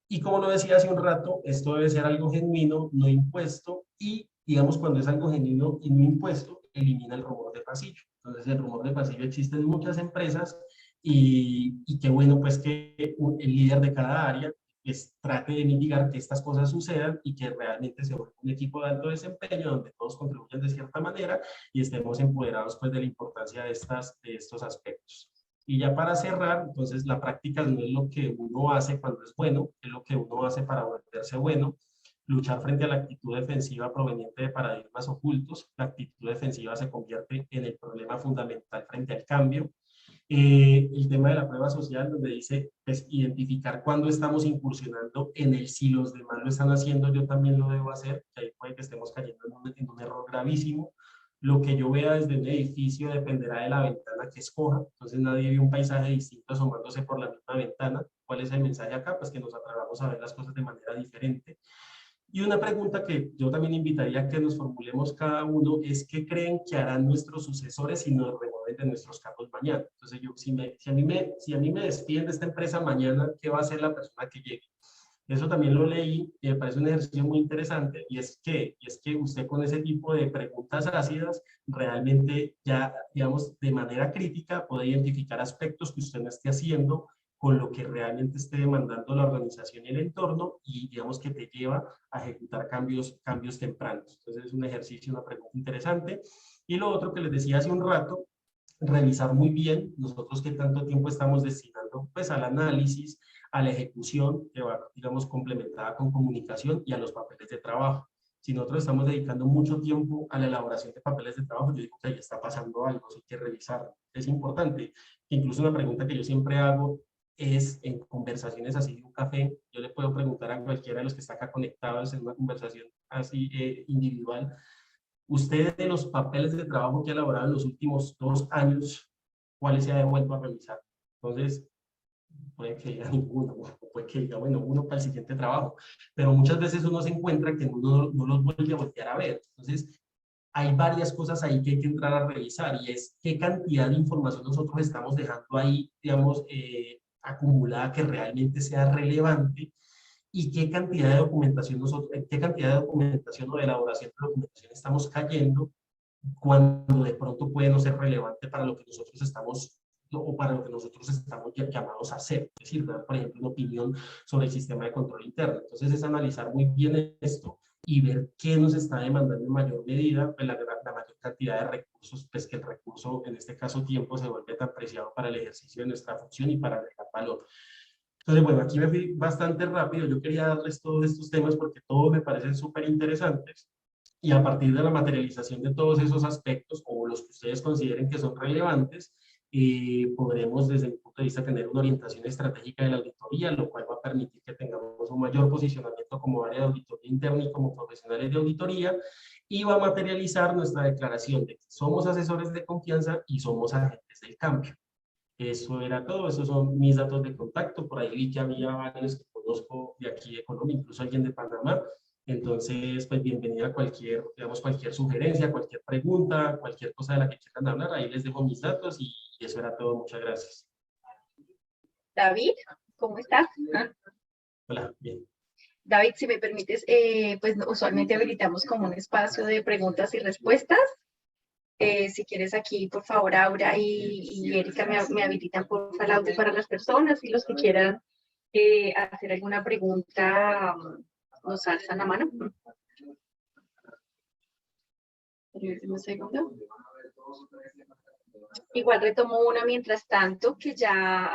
Y como lo decía hace un rato, esto debe ser algo genuino, no impuesto, y digamos cuando es algo genuino y no impuesto, elimina el rumor de pasillo. Entonces el rumor de pasillo existe en muchas empresas y qué bueno pues que el líder de cada área pues, trate de mitigar que estas cosas sucedan y que realmente se vuelva un equipo de alto desempeño donde todos contribuyen de cierta manera y estemos empoderados pues de la importancia de estos aspectos. Y ya para cerrar, entonces la práctica no es lo que uno hace cuando es bueno, es lo que uno hace para volverse bueno. Luchar frente a la actitud defensiva proveniente de paradigmas ocultos. La actitud defensiva se convierte en el problema fundamental frente al cambio. El tema de la prueba social, donde dice pues, identificar cuándo estamos incursionando en el si los demás lo están haciendo, yo también lo debo hacer, que ahí puede que estemos cayendo en un error gravísimo. Lo que yo vea desde un edificio dependerá de la ventana que escoja, entonces nadie ve un paisaje distinto asomándose por la misma ventana. ¿Cuál es el mensaje acá? Pues que nos atrevamos a ver las cosas de manera diferente. Y una pregunta que yo también invitaría a que nos formulemos cada uno es ¿qué creen que harán nuestros sucesores si nos remueven de nuestros cargos mañana? Entonces, yo, si a mí me despiden de esta empresa mañana, ¿qué va a hacer la persona que llegue? Eso también lo leí y me parece un ejercicio muy interesante y es que usted con ese tipo de preguntas ácidas realmente ya, digamos, de manera crítica puede identificar aspectos que usted no esté haciendo con lo que realmente esté demandando la organización y el entorno y digamos que te lleva a ejecutar cambios tempranos. Entonces es un ejercicio, una pregunta interesante. Y lo otro que les decía hace un rato, revisar muy bien nosotros qué tanto tiempo estamos destinando pues al análisis, a la ejecución que va, digamos, complementada con comunicación y a los papeles de trabajo. Si nosotros estamos dedicando mucho tiempo a la elaboración de papeles de trabajo, yo digo que ahí está pasando algo, hay que revisarlo. Es importante, incluso una pregunta que yo siempre hago es en conversaciones así de un café, yo le puedo preguntar a cualquiera de los que está acá conectados en una conversación así individual, usted de los papeles de trabajo que ha elaborado en los últimos 2 años, ¿cuáles se ha devuelto a revisar? Entonces, puede que diga ninguno, o puede que diga, bueno, uno para el siguiente trabajo, pero muchas veces uno se encuentra que uno no los vuelve a voltear a ver. Entonces, hay varias cosas ahí que hay que entrar a revisar y es qué cantidad de información nosotros estamos dejando ahí, digamos, acumulada que realmente sea relevante y qué cantidad de documentación nosotros, qué cantidad de documentación o de elaboración de documentación estamos cayendo cuando de pronto puede no ser relevante para lo que nosotros estamos o para lo que nosotros estamos llamados a hacer, es decir, dar, por ejemplo, una opinión sobre el sistema de control interno. Entonces es analizar muy bien esto y ver qué nos está demandando en mayor medida, pues la mayor cantidad de recursos, pues que el recurso, en este caso tiempo, se vuelve tan preciado para el ejercicio de nuestra función y para agregar valor. Entonces, bueno, aquí me fui bastante rápido, yo quería darles todos estos temas porque todos me parecen súper interesantes y a partir de la materialización de todos esos aspectos o los que ustedes consideren que son relevantes, podremos desde mi punto de vista tener una orientación estratégica de la auditoría, lo cual va a permitir que tengamos un mayor posicionamiento como área de auditoría interna y como profesionales de auditoría y va a materializar nuestra declaración de que somos asesores de confianza y somos agentes del cambio. Eso era todo, esos son mis datos de contacto, por ahí vi que había varios que conozco de aquí de Colombia, incluso alguien de Panamá, entonces pues bienvenida a cualquier, digamos, cualquier sugerencia, cualquier pregunta, cualquier cosa de la que quieran hablar, ahí les dejo mis datos y eso era todo, muchas gracias. David, ¿cómo estás? Hola, bien. David, si me permites, pues usualmente habilitamos como un espacio de preguntas y respuestas. Si quieres aquí, por favor, Aura y Erika me habilitan por favor el audio para las personas y los que quieran hacer alguna pregunta nos alzan la mano. Un segundo. Igual retomo una mientras tanto que ya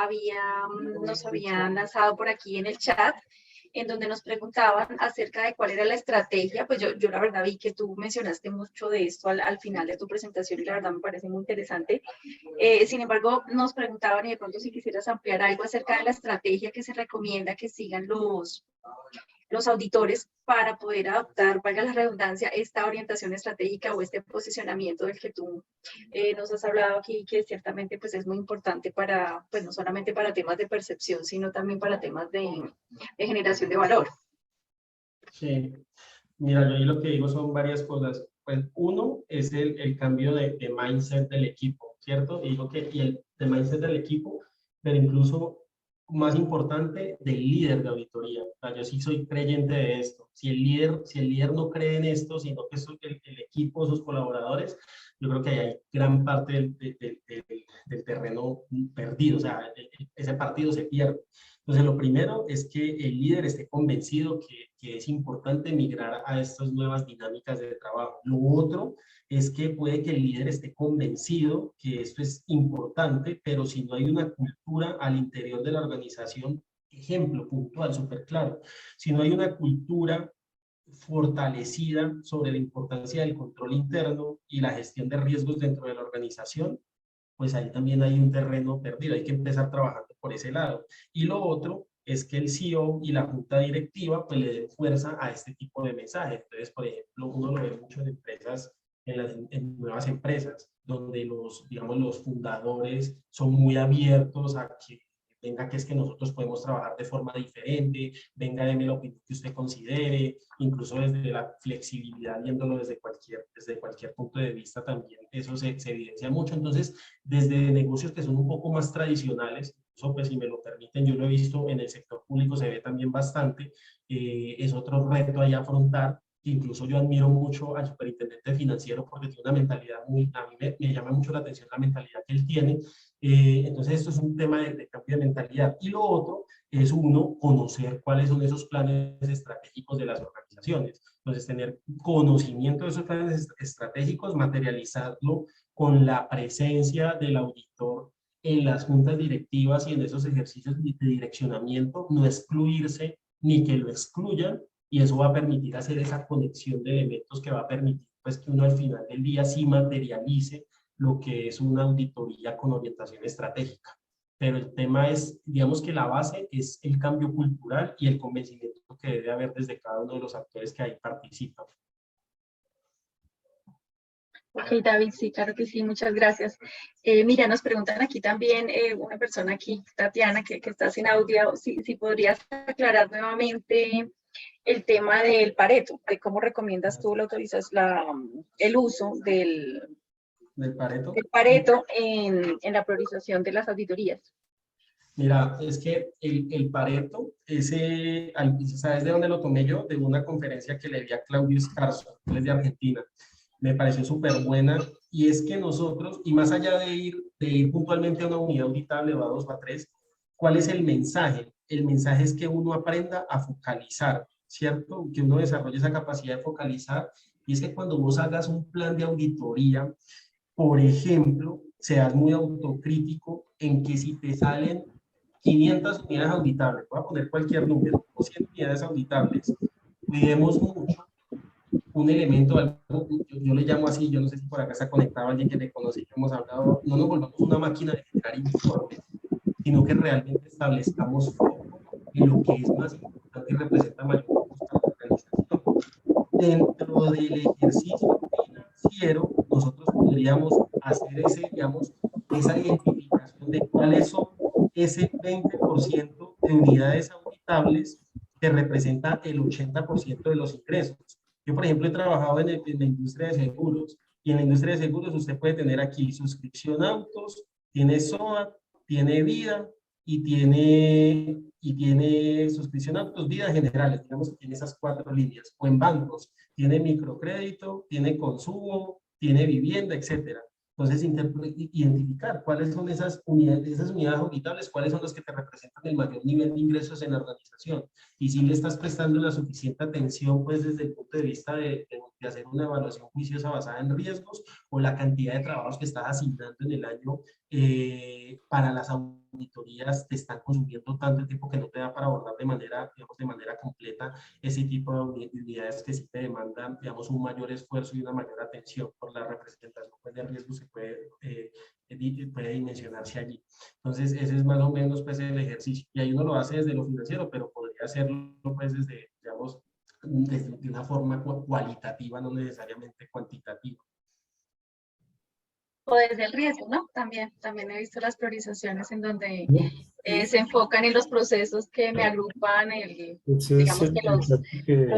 nos habían lanzado por aquí en el chat, en donde nos preguntaban acerca de cuál era la estrategia. Pues yo la verdad vi que tú mencionaste mucho de esto al final de tu presentación y la verdad me parece muy interesante. Sin embargo, nos preguntaban y de pronto si quisieras ampliar algo acerca de la estrategia que se recomienda que sigan los auditores para poder adoptar, valga la redundancia, esta orientación estratégica o este posicionamiento del que tú nos has hablado aquí, que ciertamente pues es muy importante para, pues no solamente para temas de percepción, sino también para temas de generación de valor. Sí, mira, yo ahí lo que digo son varias cosas. Pues uno es el cambio de mindset del equipo, ¿cierto? Y digo que de mindset del equipo, pero incluso más importante, del líder de auditoría. O sea, yo sí soy creyente de esto. Si el líder no cree en esto, sino que es el equipo, sus colaboradores, yo creo que ahí hay gran parte del terreno perdido. O sea, ese partido se pierde. Entonces, lo primero es que el líder esté convencido que es importante migrar a estas nuevas dinámicas de trabajo. Lo otro es que puede que el líder esté convencido que esto es importante, pero si no hay una cultura al interior de la organización, ejemplo puntual, súper claro, si no hay una cultura fortalecida sobre la importancia del control interno y la gestión de riesgos dentro de la organización, pues ahí también hay un terreno perdido, hay que empezar trabajando por ese lado. Y lo otro es que el CEO y la junta directiva pues le den fuerza a este tipo de mensajes. Entonces, por ejemplo, uno lo ve mucho en empresas, en nuevas empresas, donde digamos, los fundadores son muy abiertos a que venga que es que nosotros podemos trabajar de forma diferente, venga, deme la opinión que usted considere, incluso desde la flexibilidad, viéndolo desde cualquier punto de vista también, eso se evidencia mucho. Entonces, desde negocios que son un poco más tradicionales, eso pues si me lo permiten, yo lo he visto en el sector público, se ve también bastante, es otro reto ahí a afrontar. Incluso yo admiro mucho al superintendente financiero porque tiene una mentalidad muy, a mí me llama mucho la atención la mentalidad que él tiene. Entonces esto es un tema de cambio de mentalidad. Y lo otro es uno conocer cuáles son esos planes estratégicos de las organizaciones. Entonces tener conocimiento de esos planes estratégicos, materializarlo con la presencia del auditor en las juntas directivas y en esos ejercicios de direccionamiento, no excluirse ni que lo excluyan, y eso va a permitir hacer esa conexión de elementos que va a permitir pues, que uno al final del día sí materialice lo que es una auditoría con orientación estratégica. Pero el tema es, digamos que la base es el cambio cultural y el convencimiento que debe haber desde cada uno de los actores que ahí participan. Ok, David, sí, claro que sí, muchas gracias. Mira, nos preguntan aquí también una persona aquí, Tatiana, que está sin audio, si podrías aclarar nuevamente el tema del Pareto, de cómo recomiendas tú el uso del Pareto en la priorización de las auditorías. Mira, es que el Pareto, ¿sabes de dónde lo tomé yo? De una conferencia que le di a Claudio Escarzo, él es de Argentina. Me pareció súper buena, y es que nosotros, y más allá de ir puntualmente a una unidad auditable o a dos o a tres, ¿cuál es el mensaje? El mensaje es que uno aprenda a focalizar, ¿cierto? Que uno desarrolle esa capacidad de focalizar, y es que cuando vos hagas un plan de auditoría, por ejemplo, seas muy autocrítico en que si te salen 500 unidades auditables, voy a poner cualquier número, o 100 unidades auditables, cuidemos mucho un elemento, algo, yo le llamo así, yo no sé si por acá está conectado alguien que me conoce y que hemos hablado, no nos volvamos una máquina de generar informes, sino que realmente establezcamos foco en lo que es más importante y representa mayor impacto para la organización. Dentro del ejercicio financiero, nosotros podríamos hacer esa identificación de cuáles son ese 20% de unidades auditables que representa el 80% de los ingresos. Yo, por ejemplo, he trabajado en la industria de seguros, y en la industria de seguros usted puede tener aquí suscripción a autos, tiene SOAT, tiene vida y tiene suscripción a autos, vida generales, digamos que tiene esas 4 líneas. O en bancos, tiene microcrédito, tiene consumo, tiene vivienda, etcétera. Entonces, identificar cuáles son esas unidades auditables, cuáles son los que te representan el mayor nivel de ingresos en la organización. Y si le estás prestando la suficiente atención, pues desde el punto de vista de hacer una evaluación juiciosa basada en riesgos, o la cantidad de trabajos que estás asignando en el año para las auditorías te están consumiendo tanto tiempo que no te da para abordar de manera completa ese tipo de unidades que sí te demandan, digamos, un mayor esfuerzo y una mayor atención. Por la representación pues, de riesgos se puede dimensionarse allí. Entonces, ese es más o menos pues, el ejercicio. Y ahí uno lo hace desde lo financiero, pero podría hacerlo pues, desde, digamos, de una forma cualitativa, no necesariamente cuantitativa. O desde el riesgo, ¿no? También he visto las priorizaciones en donde se enfocan en los procesos que me agrupan, digamos que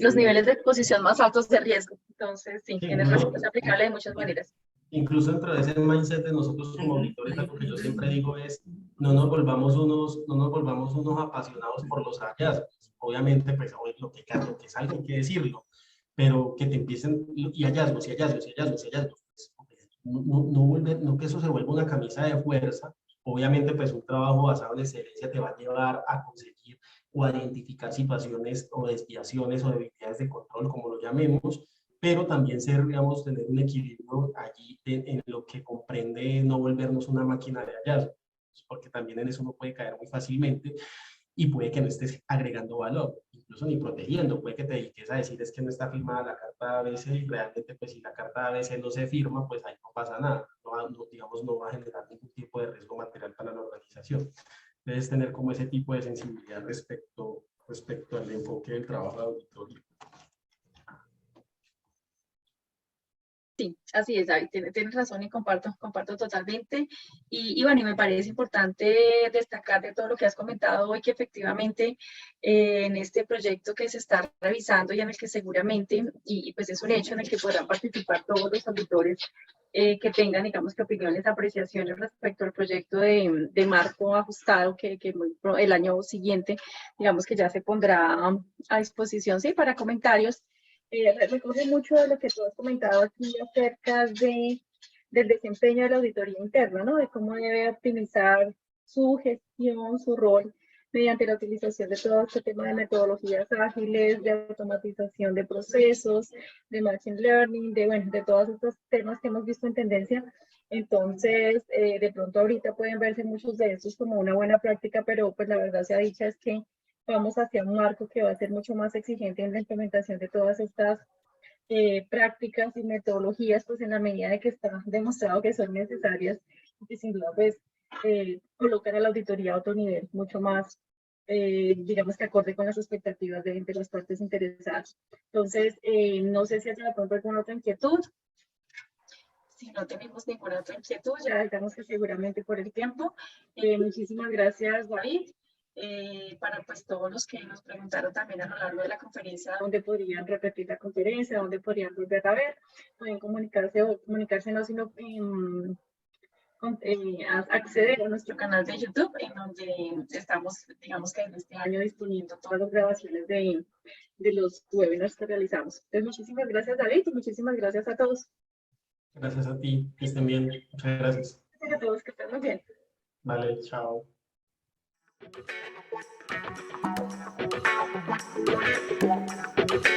los niveles de exposición más altos de riesgo. Entonces, sí, tienes razón, es aplicable de muchas maneras. Incluso dentro de ese mindset de nosotros como auditores, algo que yo siempre digo es, no nos volvamos unos apasionados por los hallazgos. Obviamente, pues, lo que es algo hay que decirlo, pero que te empiecen, y hallazgos, y hallazgos, y hallazgos, y hallazgos. No que eso se vuelva una camisa de fuerza. Obviamente, pues un trabajo basado en excelencia te va a llevar a conseguir o a identificar situaciones o desviaciones o debilidades de control, como lo llamemos, pero también digamos, tener un equilibrio allí en lo que comprende no volvernos una máquina de hallazgos, porque también en eso uno puede caer muy fácilmente, y puede que no estés agregando valor, incluso ni protegiendo. Puede que te dediques a decir es que no está firmada la carta ABC, y realmente pues si la carta ABC no se firma, pues ahí no pasa nada, digamos, no va a generar ningún tipo de riesgo material para la organización. Debes tener como ese tipo de sensibilidad respecto al enfoque del trabajo de auditoría. Sí, así es, David, tienes razón y comparto totalmente. Bueno, y me parece importante destacar de todo lo que has comentado hoy que efectivamente en este proyecto que se está revisando y en el que seguramente, y pues es un hecho en el que podrán participar todos los auditores que tengan, digamos, que opiniones, apreciaciones respecto al proyecto de marco ajustado que el año siguiente, digamos que ya se pondrá a disposición, sí, para comentarios. Recoge mucho de lo que tú has comentado aquí acerca del desempeño de la auditoría interna, ¿no? De cómo debe optimizar su gestión, su rol, mediante la utilización de todo este tema de metodologías ágiles, de automatización de procesos, de machine learning, bueno, de todos estos temas que hemos visto en tendencia. Entonces, de pronto ahorita pueden verse muchos de estos como una buena práctica, pero pues la verdad sea dicha es que vamos hacia un marco que va a ser mucho más exigente en la implementación de todas estas prácticas y metodologías, pues en la medida de que está demostrado que son necesarias y que sin duda pues colocan a la auditoría a otro nivel, mucho más, digamos que acorde con las expectativas de las partes interesadas. Entonces, no sé si hay de pronto alguna otra inquietud. Si no tenemos ninguna otra inquietud, ya digamos que seguramente por el tiempo. Muchísimas gracias, David. Para pues todos los que nos preguntaron también a lo largo de la conferencia dónde podrían repetir la conferencia, dónde podrían volver a ver, pueden comunicarse o comunicarse no, sino acceder a nuestro canal de YouTube, en donde estamos, digamos que en este año disponiendo todas las grabaciones de los webinars que realizamos. Entonces, muchísimas gracias, David, y muchísimas gracias a todos. Gracias a ti, que estén bien. Muchas gracias. Gracias a todos, que estén muy bien. Vale, chao. Thank you.